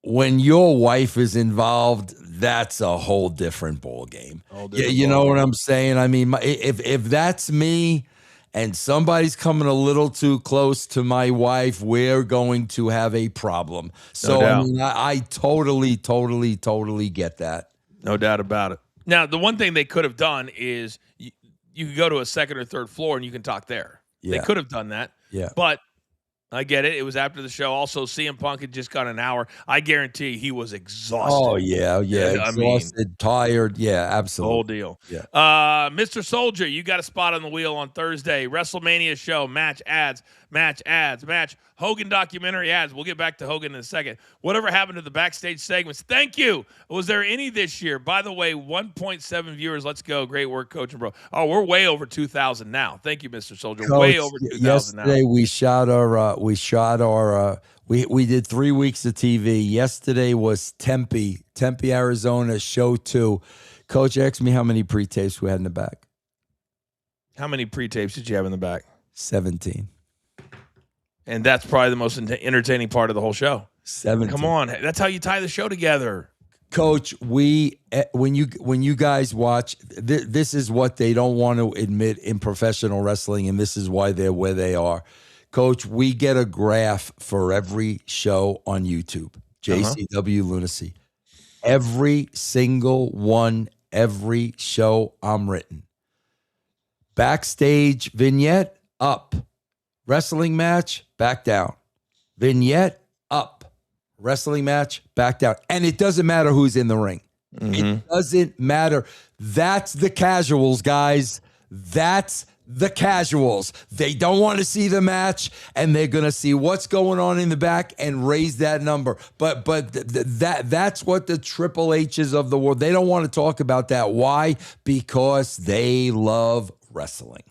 when your wife is involved, that's a whole different ball game. Yeah, you know what I'm saying? I mean, if that's me, and somebody's coming a little too close to my wife, we're going to have a problem. So I mean, I totally get that. No doubt about it. Now, the one thing they could have done is you could go to a second or third floor and you can talk there. Yeah. They could have done that. Yeah. But I get it. It was after the show. Also, CM Punk had just got an hour. I guarantee he was exhausted. Oh, yeah. Exhausted, tired. Yeah, absolutely. Whole deal. Yeah. Mr. Soldier, you got a spot on the wheel on Thursday. WrestleMania show, match ads, match Hogan documentary ads. We'll get back to Hogan in a second. Whatever happened to the backstage segments? Thank you. Was there any this year? By the way, 1.7 viewers. Let's go. Great work, Coach and Bro. Oh, we're way over 2,000 now. Thank you, Mr. Soldier. Coach, way over 2,000 now. Yesterday we did 3 weeks of TV. Yesterday was Tempe, Arizona, show 2. Coach asked me how many pre-tapes we had in the back. How many pre-tapes did you have in the back? 17. And that's probably the most entertaining part of the whole show. 17. Come on, that's how you tie the show together. Coach, when you guys watch, this is what they don't want to admit in professional wrestling, and this is why they're where they are. Coach, we get a graph for every show on YouTube. JCW Lunacy. Every single one, every show I'm written. Backstage vignette, up. Wrestling match, back down. Vignette, up. Wrestling match, back down. And it doesn't matter who's in the ring. Mm-hmm. It doesn't matter. That's the casuals, guys. That's the casuals. They don't want to see the match, and they're going to see what's going on in the back and raise that number. But that's what the Triple H's of the world, they don't want to talk about that. Why? Because they love wrestling.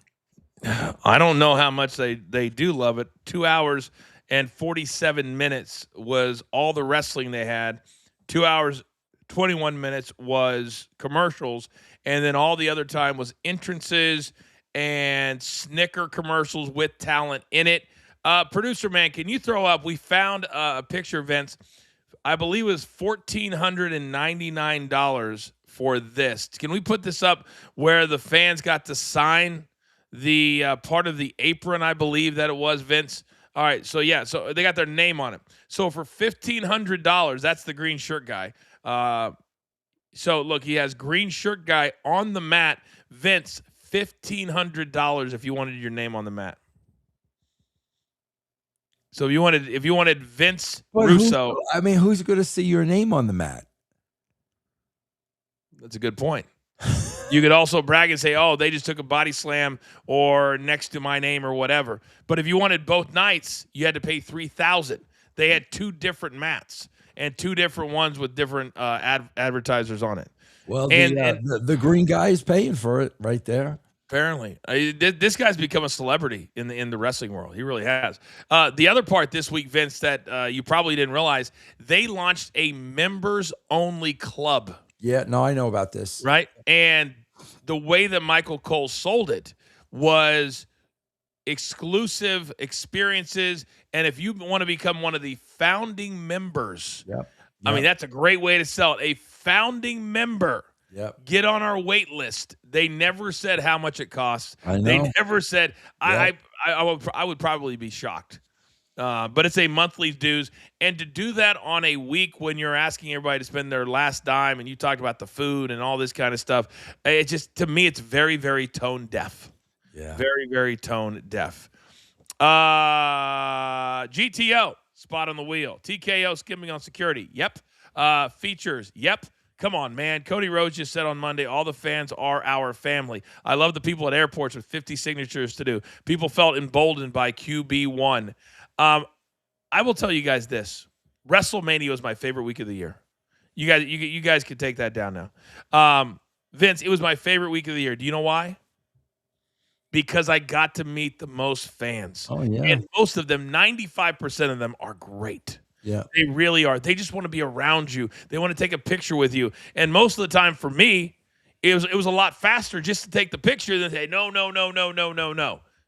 I don't know how much they do love it. 2 hours and 47 minutes was all the wrestling they had. 2 hours, 21 minutes was commercials, and then all the other time was entrances and Snicker commercials with talent in it. Producer man, can you throw up? We found a picture, Vince. I believe it was $1,499 for this. Can we put this up where the fans got to sign the part of the apron, I believe that it was, Vince? All right, so yeah, so they got their name on it. So for $1,500, that's the green shirt guy. So look, he has green shirt guy on the mat. Vince, $1,500 if you wanted your name on the mat. So if you wanted Vince Russo, who's going to see your name on the mat? That's a good point. You could also brag and say, oh, they just took a body slam or next to my name or whatever. But if you wanted both nights, you had to pay $3,000. They had 2 different mats. and 2 different ones with different advertisers on it. Well, And the green guy is paying for it right there. apparently, this guy's become a celebrity in the wrestling world. He really has. The other part this week, Vince, that you probably didn't realize, they launched a members-only club. Yeah, no, I know about this. Right? And the way that Michael Cole sold it was exclusive experiences. And if you want to become one of the founding members, I mean, that's a great way to sell it. A founding member. Yep. Get on our wait list. They never said how much it costs. I know. They never said. I would probably be shocked. But it's a monthly dues, and to do that on a week when you're asking everybody to spend their last dime, and you talked about the food and all this kind of stuff, it just, to me, it's very, very tone deaf. Yeah. Very, very tone deaf. GTO spot on the wheel. TKO skimming on security. Yep. Features. Yep. Come on, man. Cody Rhodes just said on Monday, all the fans are our family. I love the people at airports with 50 signatures to do. People felt emboldened by QB1. I will tell you guys this. WrestleMania was my favorite week of the year. You guys can take that down now. Vince, it was my favorite week of the year. Do you know why? Because I got to meet the most fans. Oh, yeah. And most of them, 95% of them, are great. Yeah. They really are. They just want to be around you. They want to take a picture with you. And most of the time for me, it was a lot faster just to take the picture than say, no.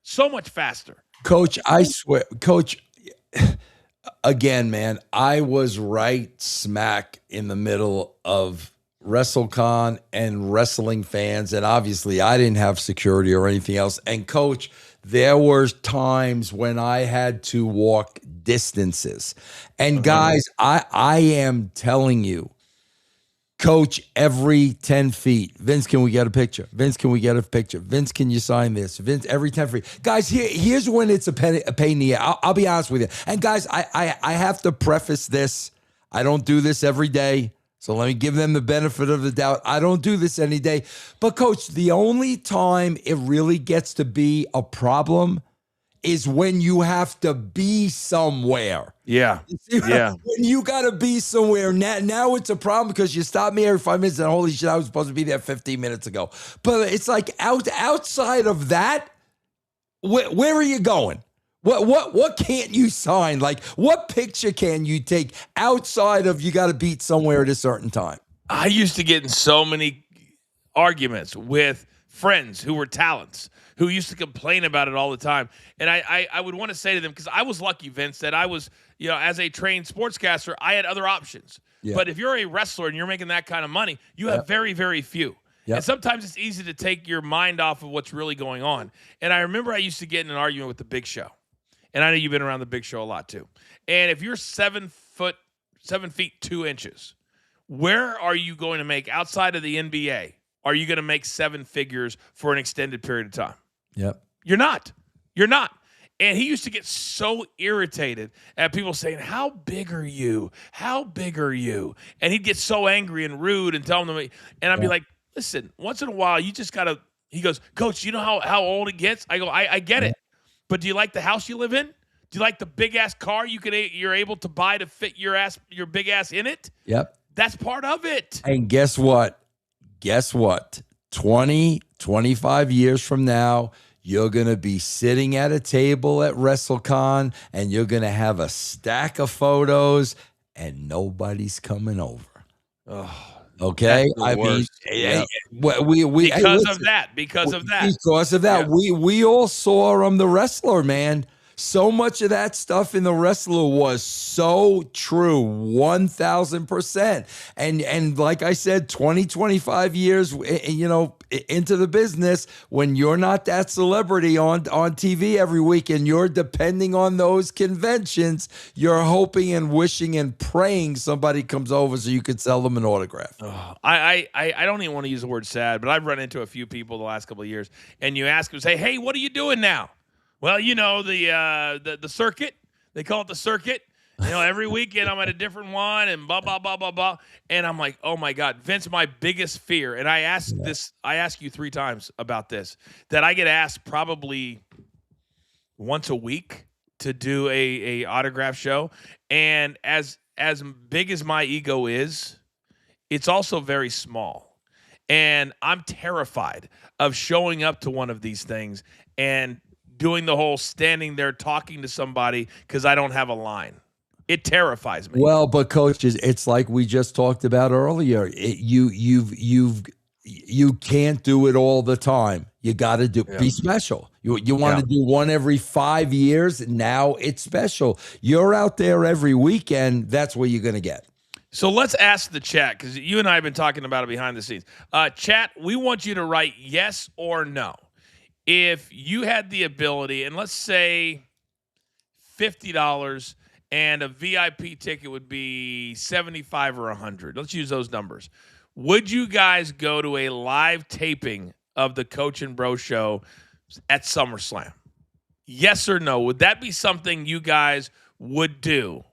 So much faster. Coach, I swear, Coach, again, man, I was right smack in the middle of WrestleCon and wrestling fans. And obviously I didn't have security or anything else. And Coach, there were times when I had to walk distances. And guys, I am telling you, Coach, every 10 feet, Vince, can we get a picture? Vince, can we get a picture? Vince, can you sign this? Vince, every 10 feet. Guys, here's when it's a pain in the ass. I'll be honest with you. And guys, I have to preface this. I don't do this every day. So let me give them the benefit of the doubt. I don't do this any day. But Coach, the only time it really gets to be a problem is when you have to be somewhere. Yeah. Yeah. When you got to be somewhere. Now it's a problem because you stop me every 5 minutes and holy shit, I was supposed to be there 15 minutes ago. But it's like outside of that, where are you going? What can't you sign? Like, what picture can you take outside of you got to beat somewhere at a certain time? I used to get in so many arguments with friends who were talents who used to complain about it all the time. And I would want to say to them, because I was lucky, Vince, that I was, as a trained sportscaster, I had other options. Yeah. But if you're a wrestler and you're making that kind of money, you have very, very few. Yep. And sometimes it's easy to take your mind off of what's really going on. And I remember I used to get in an argument with the Big Show. And I know you've been around the Big Show a lot too. And if you're 7 feet 2 inches, where are you going to make outside of the NBA? Are you going to make 7 figures for an extended period of time? Yep. You're not. And he used to get so irritated at people saying, how big are you? How big are you? And he'd get so angry and rude and tell them, and I'd be like, listen, once in a while, you just got to, he goes, Coach, you know how old it gets? I go, I get it. But do you like the house you live in? Do you like the big ass car you're able to buy to fit your big ass in it? Yep. That's part of it. And guess what? 20, 25 years from now, you're going to be sitting at a table at WrestleCon and you're going to have a stack of photos and nobody's coming over. Oh. Okay, I mean, because of that. Because of that, we all saw the wrestler, man. So much of that stuff in the wrestler was so true, 1,000%. And like I said, 20, 25 years, into the business, when you're not that celebrity on TV every week and you're depending on those conventions, you're hoping and wishing and praying somebody comes over so you could sell them an autograph. Oh, I don't even want to use the word sad, but I've run into a few people the last couple of years, and you ask them, say, hey, what are you doing now? Well, the circuit, they call it the circuit. Every weekend I'm at a different one and blah, blah, blah, blah, blah. And I'm like, oh my God, Vince, my biggest fear. And I ask you 3 times about this, that I get asked probably once a week to do a autograph show. And as as big as my ego is, it's also very small. And I'm terrified of showing up to one of these things and doing the whole standing there talking to somebody because I don't have a line. It terrifies me. Well, but coaches, it's like we just talked about earlier. You can't do it all the time. You got to be special. You want to do one every 5 years. Now it's special. You're out there every weekend. That's what you're going to get. So let's ask the chat, because you and I have been talking about it behind the scenes. Chat, we want you to write yes or no. If you had the ability, and let's say $50 and a VIP ticket would be $75 or $100. Let's use those numbers. Would you guys go to a live taping of the Coach and Bro Show at SummerSlam? Yes or no? Would that be something you guys would do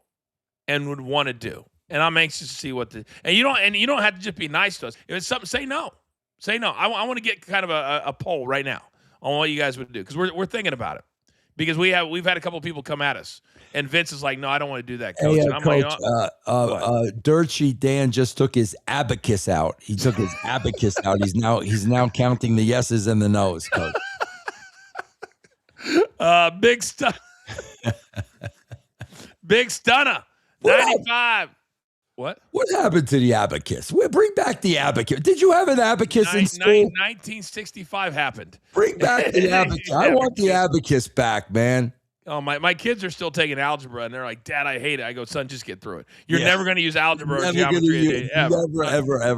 and would want to do? And I'm anxious to see what and you don't have to just be nice to us. If it's something, say no. Say no. I want to get kind of a poll right now on what you guys would do, because we're thinking about it. Because we've had a couple of people come at us, and Vince is like, "No, I don't want to do that, Coach." Hey, and I'm Coach, like, Dirt Sheet Dan just took his abacus out. He took his abacus out. He's now counting the yeses and the nos, Coach. Big stuff. Big stunner. 95. What happened to the abacus? Bring back the abacus. Did you have an abacus in school? 1965 happened. Bring back the abacus. I want the abacus back, man. Oh, my kids are still taking algebra, and they're like, "Dad, I hate it." I go, "Son, just get through it. You're never going to use algebra or geometry ever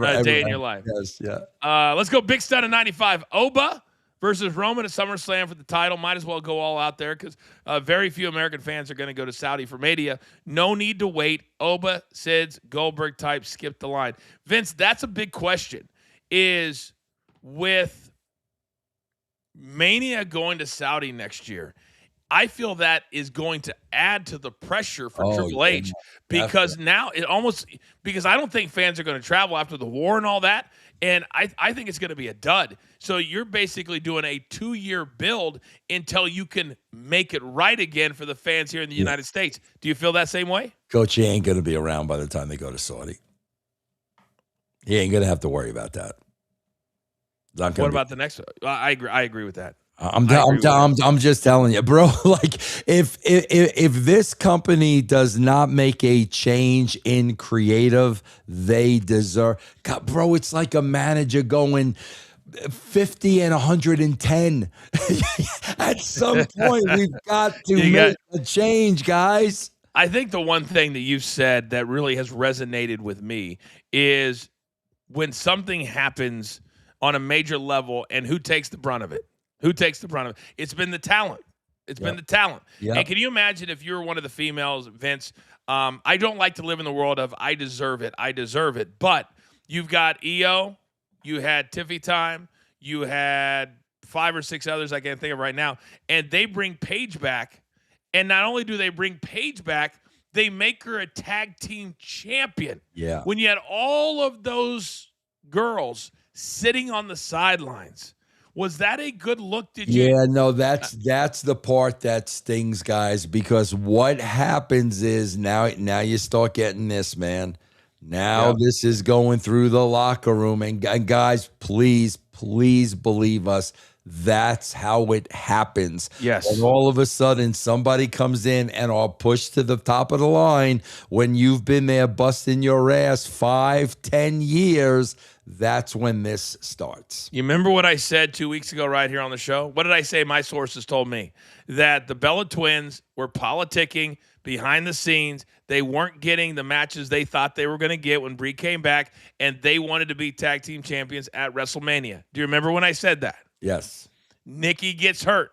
a day in your life." Yes, yeah. Let's go big stud of 95. Oba versus Roman at SummerSlam for the title. Might as well go all out there, because very few American fans are going to go to Saudi for Mania. No need to wait. Oba, Sids, Goldberg type, skip the line. Vince, that's a big question. Is with Mania going to Saudi next year, I feel that is going to add to the pressure for Triple H, because now because I don't think fans are going to travel after the war and all that. And I think it's going to be a dud. So you're basically doing a 2-year build until you can make it right again for the fans here in the United States. Do you feel that same way? Coach, he ain't going to be around by the time they go to Saudi. He ain't going to have to worry about that. What about the next one? I agree with that. I'm just telling you, bro. Like, if this company does not make a change in creative, they deserve. God, bro, it's like a manager going 50 and 110. At some point, we've got to make a change, guys. I think the one thing that you've said that really has resonated with me is when something happens on a major level, and who takes the brunt of it? Who takes the brunt of it? It's been the talent. It's been the talent. Yep. And can you imagine if you're one of the females, Vince? I don't like to live in the world of I deserve it. I deserve it. But you've got EO. You had Tiffy Time. You had 5 or 6 others I can't think of right now. And they bring Paige back. And not only do they bring Paige back, they make her a tag team champion. Yeah. When you had all of those girls sitting on the sidelines, was that a good look? Did you? Yeah, no, that's the part that stings, guys, because what happens is now you start getting this, man. Now this is going through the locker room, and guys, please believe us. That's how it happens. Yes. And all of a sudden, somebody comes in and are pushed to the top of the line when you've been there busting your ass 5-10 years. That's when this starts. You remember what I said 2 weeks ago right here on the show? What did I say? My sources told me that the Bella Twins were politicking behind the scenes. They weren't getting the matches they thought they were going to get when Brie came back, and they wanted to be tag team champions at WrestleMania. Do you remember when I said that? Yes. Nikki gets hurt,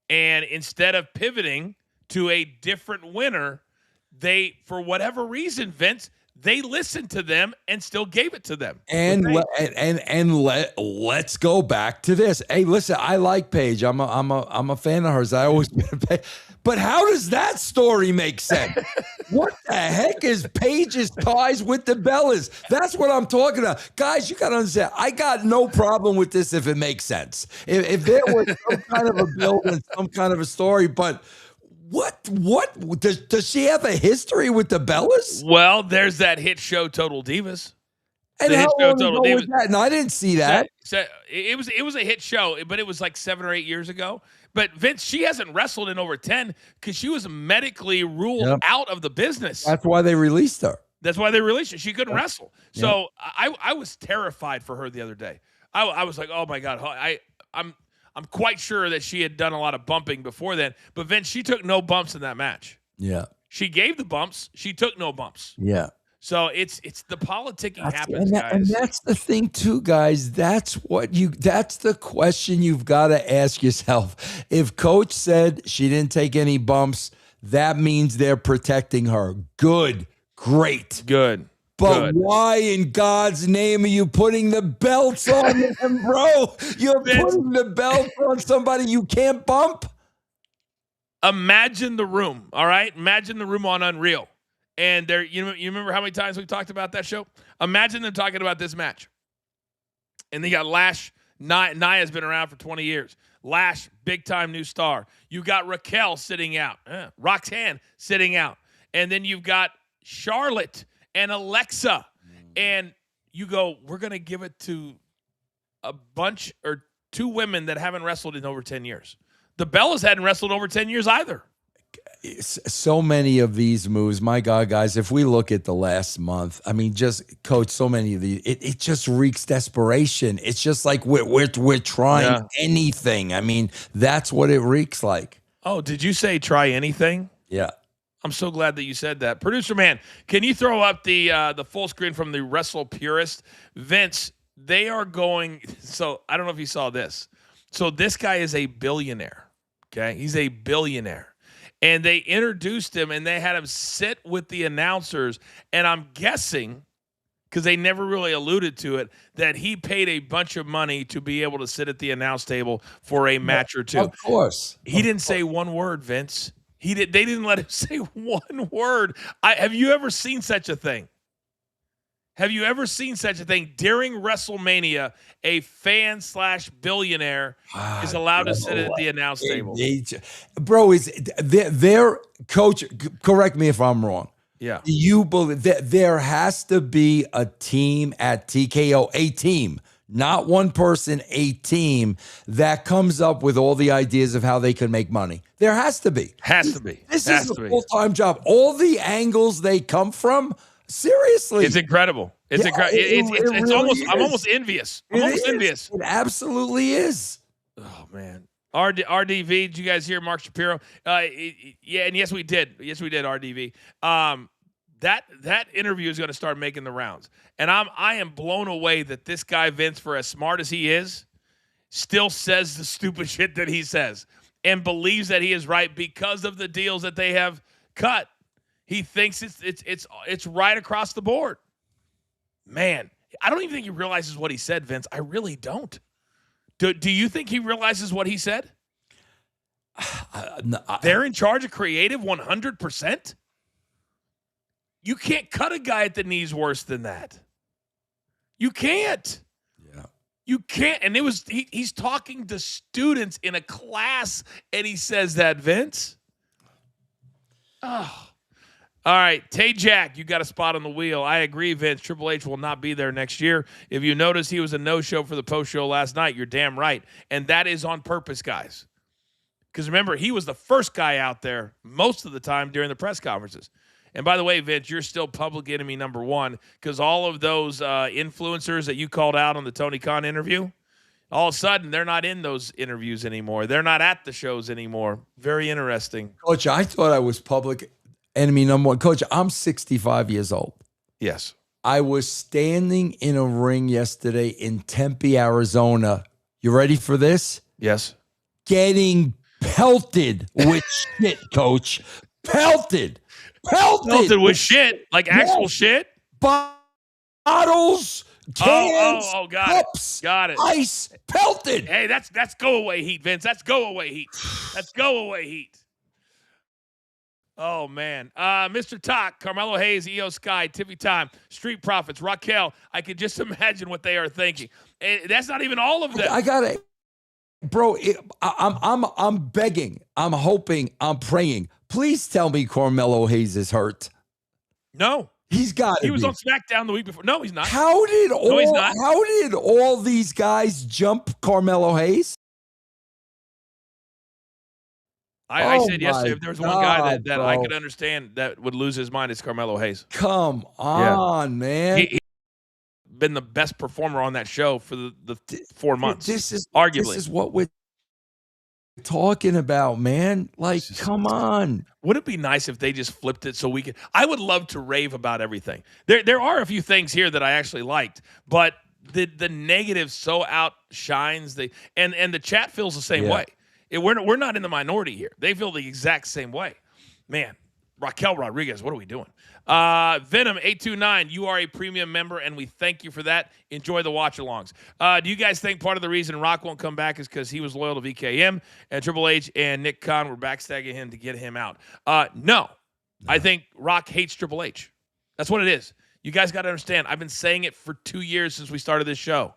and instead of pivoting to a different winner, they, for whatever reason, Vince, they listened to them and still gave it to them. And let's go back to this. Hey, listen, I like Paige. I'm a fan of hers. I always been a fan. But how does that story make sense? What the heck is Paige's ties with the Bellas? That's what I'm talking about. Guys, you got to understand, I got no problem with this if it makes sense. If there was some kind of a build and some kind of a story, but What does she have a history with the Bellas? Well, there's that hit show Total Divas. And The how hit show long Total ago was Divas. that? And I didn't see that. It was a hit show, but it was like 7 or 8 years ago. But Vince, she hasn't wrestled in over 10 because she was medically ruled out of the business. That's why they released her. That's why they released her. She couldn't wrestle. So I was terrified for her the other day. I was like, oh my God, I'm quite sure that she had done a lot of bumping before then. But Vince, she took no bumps in that match. Yeah. She gave the bumps. She took no bumps. Yeah. So it's the politicking happens, guys. And that's the thing too, guys. That's the question you've got to ask yourself. If Coach said she didn't take any bumps, that means they're protecting her. Good. Great. Good. But why in God's name are you putting the belts on them, bro? You're putting the belts on somebody you can't bump? Imagine the room, all right? Imagine the room on Unreal. And there, you remember how many times we talked about that show? Imagine them talking about this match. And they got Lash. Nia's been around for 20 years. Lash, big-time new star. You got Raquel sitting out. Roxanne sitting out. And then you've got Charlotte and Alexa. And you go, we're going to give it to a bunch or two women that haven't wrestled in over 10 years. The Bellas hadn't wrestled over 10 years either. So many of these moves, my God, guys, if we look at the last month, I mean, just Coach, so many of these, it just reeks desperation. It's just like we're trying anything. I mean, that's what it reeks like. Oh, did you say try anything? Yeah. I'm so glad that you said that. Producer man, can you throw up the full screen from the Wrestle Purist? Vince, they are going, so I don't know if you saw this. So this guy is a billionaire, okay? He's a billionaire. And they introduced him, and they had him sit with the announcers. And I'm guessing, because they never really alluded to it, that he paid a bunch of money to be able to sit at the announce table for a match or two. Of course. He didn't say one word, Vince. They didn't let him say one word. Have you ever seen such a thing? Have you ever seen such a thing? During WrestleMania, a fan/billionaire is allowed to sit at the announce table. Bro, is their coach, correct me if I'm wrong. Yeah. Do you believe that there has to be a team at TKO, a team, not one person, a team that comes up with all the ideas of how they can make money? There has to be. This is a full-time job. All the angles they come from, seriously, it's incredible. It's incredible. It's almost. I'm almost envious. Envious. It absolutely is. Oh man. RDV. Did you guys hear Mark Shapiro? Yeah, and yes, we did. Yes, we did. RDV. That interview is going to start making the rounds, and I am blown away that this guy Vince, for as smart as he is, still says the stupid shit that he says and believes that he is right because of the deals that they have cut. He thinks it's right across the board. Man, I don't even think he realizes what he said, Vince. I really don't. Do you think he realizes what he said? They're in charge of creative 100%? You can't cut a guy at the knees worse than that. You can't. Yeah. You can't. And he's talking to students in a class, and he says that, Vince. Oh. All right, Tay Jack, you got a spot on the wheel. I agree, Vince. Triple H will not be there next year. If you notice, he was a no-show for the post-show last night. You're damn right. And that is on purpose, guys. Because remember, he was the first guy out there most of the time during the press conferences. And by the way, Vince, you're still public enemy number one because all of those influencers that you called out on the Tony Khan interview, all of a sudden, they're not in those interviews anymore. They're not at the shows anymore. Very interesting. Coach, I thought I was public enemy number one. Coach, I'm 65 years old. Yes. I was standing in a ring yesterday in Tempe, Arizona. You ready for this? Yes. Getting pelted with shit, Coach. Pelted with shit, like actual shit? Bottles, cans, cups, got it. Ice, pelted. Hey, that's go away heat, Vince. That's go away heat. That's go away heat. Oh, man. Mr. Talk, Carmelo Hayes, EO Sky, Tiffy Time, Street Profits, Raquel. I can just imagine what they are thinking. And that's not even all of them. I got to bro, I'm begging, I'm hoping, I'm praying. Please tell me Carmelo Hayes is hurt. No. He's got to He was be. on SmackDown the week before. No, he's not. How did he's not. all these guys jump Carmelo Hayes? I Oh said my yesterday, if there was one guy that I bro. could understand that would lose his mind, it's Carmelo Hayes. Come on, man. He's been the best performer on that show for the 4 months. This is what we're talking about, man. Like, come on. Would it be nice if they just flipped it so we could? I would love to rave about everything. There are a few things here that I actually liked, but the negative so outshines and the chat feels the same way. We're not in the minority here. They feel the exact same way. Man, Raquel Rodriguez, what are we doing? Venom829, you are a premium member, and we thank you for that. Enjoy the watch-alongs. Do you guys think part of the reason Rock won't come back is because he was loyal to VKM and Triple H and Nick Khan were backstabbing him to get him out? No. I think Rock hates Triple H. That's what it is. You guys got to understand, I've been saying it for 2 years since we started this show.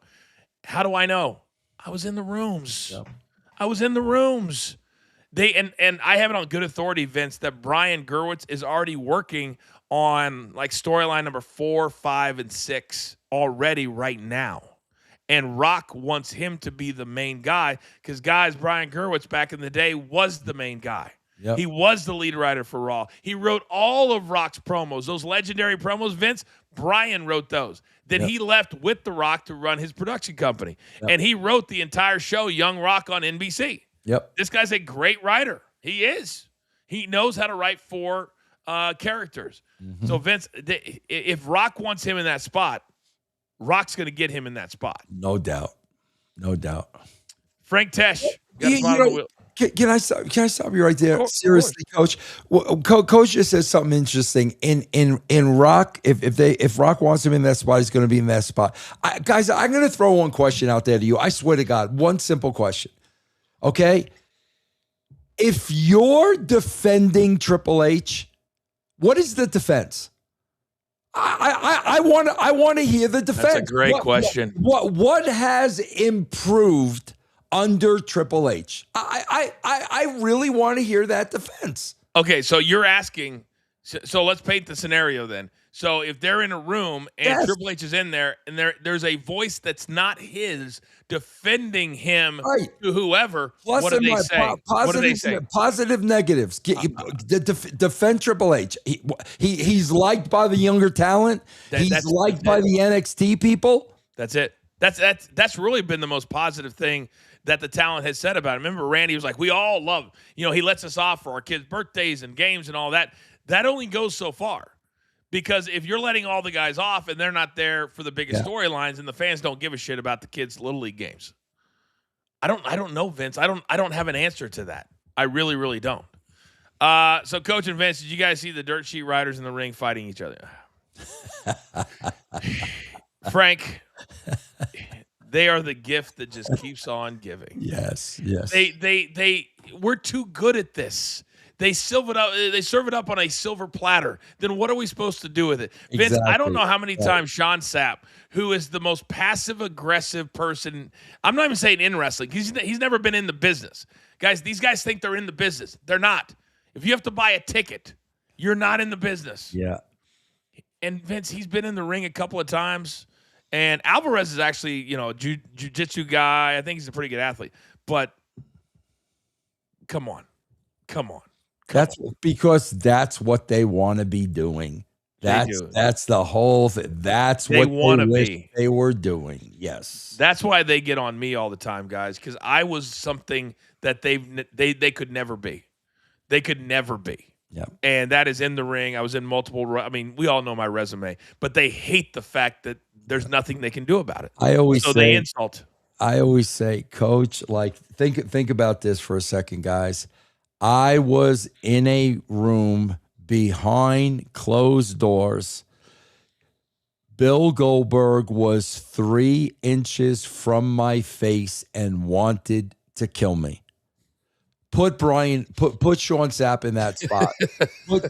How do I know? I was in the rooms. Yep. I was in the rooms. And I have it on good authority, Vince, that Brian Gerwitz is already working on like storyline number 4, 5, and 6 already right now. And Rock wants him to be the main guy because, guys, Brian Gerwitz back in the day was the main guy. Yep. He was the lead writer for Raw. He wrote all of Rock's promos, those legendary promos, Vince. Brian wrote those. Then he left with The Rock to run his production company. Yep. And he wrote the entire show, Young Rock, on NBC. Yep. This guy's a great writer. He is. He knows how to write for characters. Mm-hmm. So, Vince, if Rock wants him in that spot, Rock's going to get him in that spot. No doubt. No doubt. Frank Tesh. Can I stop you right there? Seriously, Coach. Well, Coach just said something interesting. In Rock, if Rock wants him in that spot, he's going to be in that spot. Guys, I'm going to throw one question out there to you. I swear to God, one simple question. Okay? If you're defending Triple H, what is the defense? I want to hear the defense. That's a great question. What has improved under Triple H? I really want to hear that defense. Okay, so you're asking. So let's paint the scenario then. So if they're in a room and Triple H is in there, and there's a voice that's not his defending him to whoever, plus, what do they say? What do they say? Positive, negatives. Defend Triple H. He's liked by the younger talent. He's liked by the NXT people. That's it. That's really been the most positive thing that the talent has said about him. Remember, Randy was like, we all love him. He lets us off for our kids' birthdays and games and all that. That only goes so far. Because if you're letting all the guys off and they're not there for the biggest storylines and the fans don't give a shit about the kids' Little League games. I don't know, Vince. I don't have an answer to that. I really, really don't. So Coach and Vince, did you guys see the dirt sheet riders in the ring fighting each other? Frank, they are the gift that just keeps on giving. Yes. We're too good at this. They serve it up on a silver platter. Then what are we supposed to do with it? Vince, exactly. I don't know how many times Sean Sapp, who is the most passive-aggressive person, I'm not even saying in wrestling, he's never been in the business. Guys, these guys think they're in the business. They're not. If you have to buy a ticket, you're not in the business. Yeah. And Vince, he's been in the ring a couple of times. And Alvarez is actually, jiu-jitsu guy. I think he's a pretty good athlete. But come on. Because that's what they want to be doing. That's the whole thing. That's what they wish they were doing. Yes. That's why they get on me all the time, guys, because I was something that they could never be. They could never be. Yeah. And that is in the ring. I was in multiple. We all know my resume, but they hate the fact that there's nothing they can do about it. They insult. I always say, Coach, like think about this for a second, guys. I was in a room behind closed doors. Bill Goldberg was 3 inches from my face and wanted to kill me. Put Sean Sapp in that spot.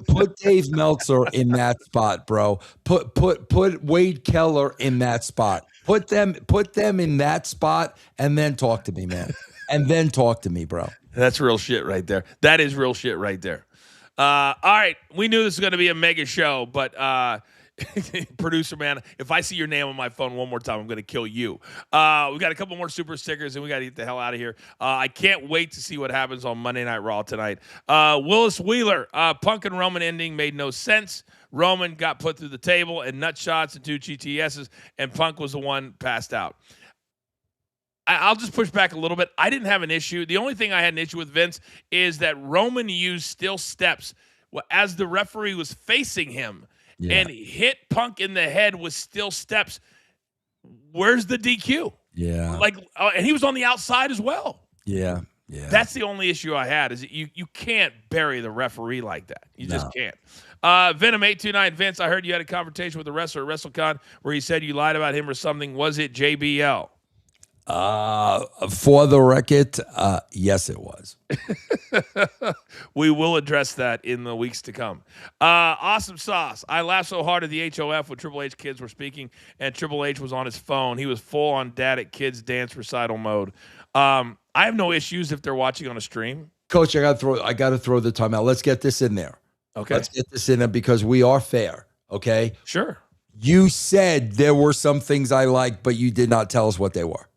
Put Dave Meltzer in that spot, bro. Put Wade Keller in that spot. Put them in that spot and then talk to me, man. and then talk to me, bro. That's real shit right there. That is real shit right there. All right, we knew this was going to be a mega show, but producer man, if I see your name on my phone one more time, I'm going to kill you. We got a couple more super stickers, and we got to get the hell out of here. I can't wait to see what happens on Monday Night Raw tonight. Willis Wheeler, Punk and Roman ending made no sense. Roman got put through the table and nut shots and 2 GTSs, and Punk was the one passed out. I'll just push back a little bit. I didn't have an issue. The only thing I had an issue with, Vince, is that Roman used steel steps as the referee was facing him and hit Punk in the head with steel steps. Where's the DQ? Yeah. And he was on the outside as well. Yeah. Yeah. That's the only issue I had, is you can't bury the referee like that. You just can't. Venom829, Vince, I heard you had a conversation with a wrestler at WrestleCon where he said you lied about him or something. Was it JBL? For the record, yes, it was. We will address that in the weeks to come. Awesome Sauce. I laughed so hard at the HOF when Triple H kids were speaking and Triple H was on his phone. He was full on dad at kids dance recital mode. I have no issues if they're watching on a stream. Coach, I got to throw the timeout. Let's get this in there. Okay. Let's get this in there because we are fair. Okay. Sure. You said there were some things I liked, but you did not tell us what they were.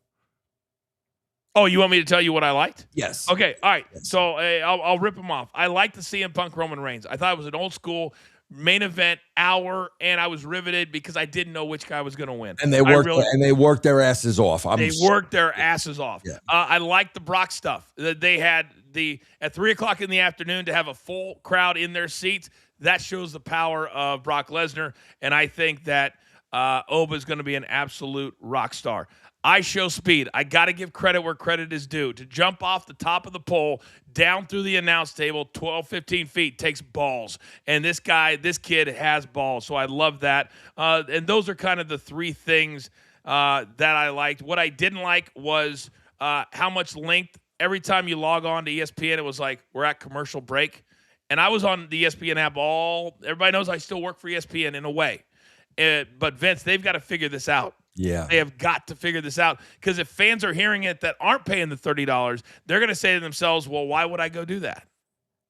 Oh, you want me to tell you what I liked? Yes. Okay. All right. Yes. So I'll rip them off. I liked the CM Punk Roman Reigns. I thought it was an old school main event hour, and I was riveted because I didn't know which guy was going to win. And they worked their asses off. They worked their asses off. Yeah. I liked the Brock stuff. They had at 3:00 in the afternoon to have a full crowd in their seats. That shows the power of Brock Lesnar, and I think that Oba is going to be an absolute rock star. I show speed. I got to give credit where credit is due. To jump off the top of the pole, down through the announce table, 12, 15 feet, takes balls. And this kid has balls. So I love that. And those are kind of the three things that I liked. What I didn't like was how much length. Every time you log on to ESPN, it was like, we're at commercial break. And I was on the ESPN app everybody knows I still work for ESPN in a way. But Vince, they've got to figure this out. Yeah. They have got to figure this out, because if fans are hearing it that aren't paying the $30, they're going to say to themselves, well, why would I go do that?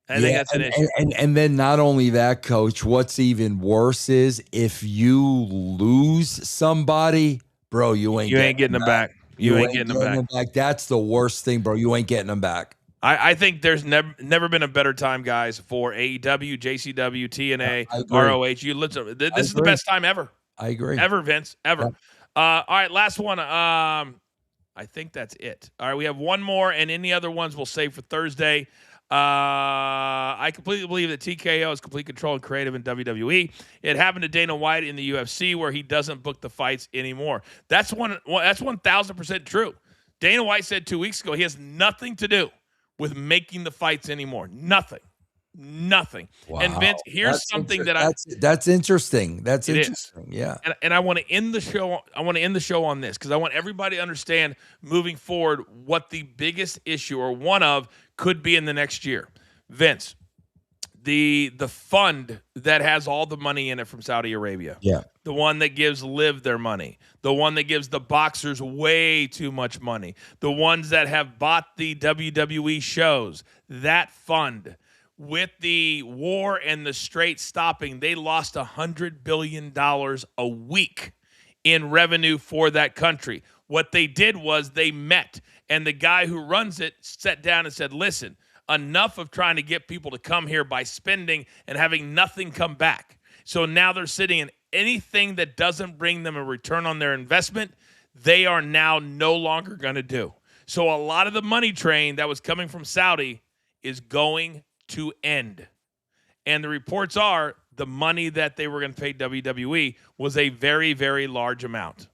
I think that's an issue. And then not only that, Coach, what's even worse is if you lose somebody, bro, you ain't getting them back. You ain't getting them back. That's the worst thing, bro. You ain't getting them back. I think there's never been a better time, guys, for AEW, JCW, TNA, ROH. You listen, this is the best time ever. I agree. Ever, Vince, ever. Yeah. All right, last one. I think that's it. All right, we have one more, and any other ones we'll save for Thursday. I completely believe that TKO has complete control and creative in WWE. It happened to Dana White in the UFC, where he doesn't book the fights anymore. That's 1,000% true. Dana White said 2 weeks ago he has nothing to do with making the fights anymore. Nothing. Wow. And Vince, here's something that's interesting. That's interesting. Yeah. And I want to end the show. I want to end the show on this, because I want everybody to understand moving forward what the biggest issue, or one of, could be in the next year. Vince, the fund that has all the money in it from Saudi Arabia. Yeah. The one that gives Liv their money. The one that gives the boxers way too much money. The ones that have bought the WWE shows. That fund, with the war and the Strait stopping, they lost $100 billion a week in revenue for that country. What they did was they met, and the guy who runs it sat down and said, listen, enough of trying to get people to come here by spending and having nothing come back. So now they're sitting in anything that doesn't bring them a return on their investment, they are now no longer going to do. So a lot of the money train that was coming from Saudi is going to end. And the reports are the money that they were going to pay WWE was a very, very large amount.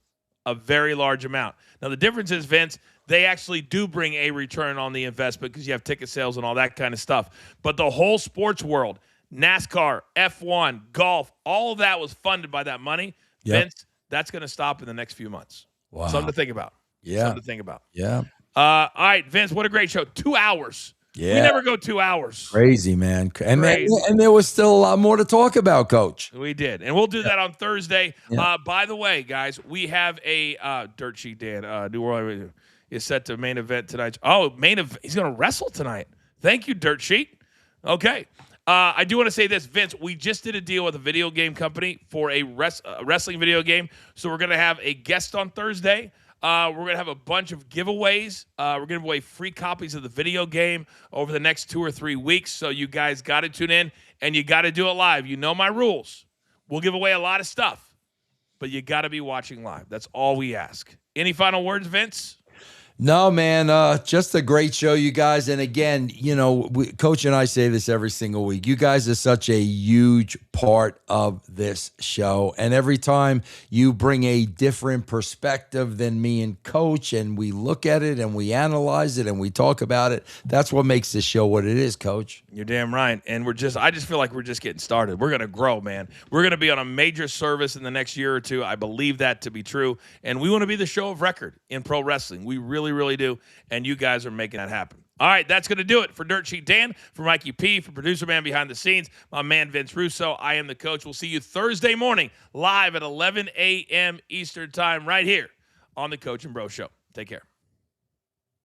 A very large amount. Now, the difference is, Vince, they actually do bring a return on the investment because you have ticket sales and all that kind of stuff. But the whole sports world, NASCAR, F1, golf, all of that was funded by that money. Yep. Vince, that's going to stop in the next few months. Wow. Something to think about. Yeah. Something to think about. Yeah. All right, Vince, what a great show. 2 hours. Yeah. We never go 2 hours. Crazy, man. And there was still a lot more to talk about, Coach. We did. And we'll do that on Thursday. Yeah. By the way, guys, we have a Dirt Sheet Dan. is set to main event tonight. Oh, main event. He's going to wrestle tonight. Thank you, Dirt Sheet. Okay. I do want to say this, Vince. We just did a deal with a video game company for a wrestling video game. So we're going to have a guest on Thursday. We're going to have a bunch of giveaways. We're going to give away free copies of the video game over the next 2 or 3 weeks. So you guys got to tune in, and you got to do it live. You know my rules. We'll give away a lot of stuff, but you got to be watching live. That's all we ask. Any final words, Vince? No, man, just a great show, you guys. And again, Coach and I say this every single week. You guys are such a huge part of this show. And every time you bring a different perspective than me and Coach, and we look at it and we analyze it and we talk about it, that's what makes this show what it is, Coach. You're damn right. And I just feel like we're just getting started. We're going to grow, man. We're going to be on a major service in the next year or two. I believe that to be true. And we want to be the show of record in pro wrestling. We really do. And you guys are making that happen. All right, that's going to do it for Dirt Sheet Dan, for Mikey P, for Producer Man Behind the Scenes, my man Vince Russo. I am the coach. We'll see you Thursday morning live at 11 a.m. Eastern Time right here on the Coach and Bro Show. Take care.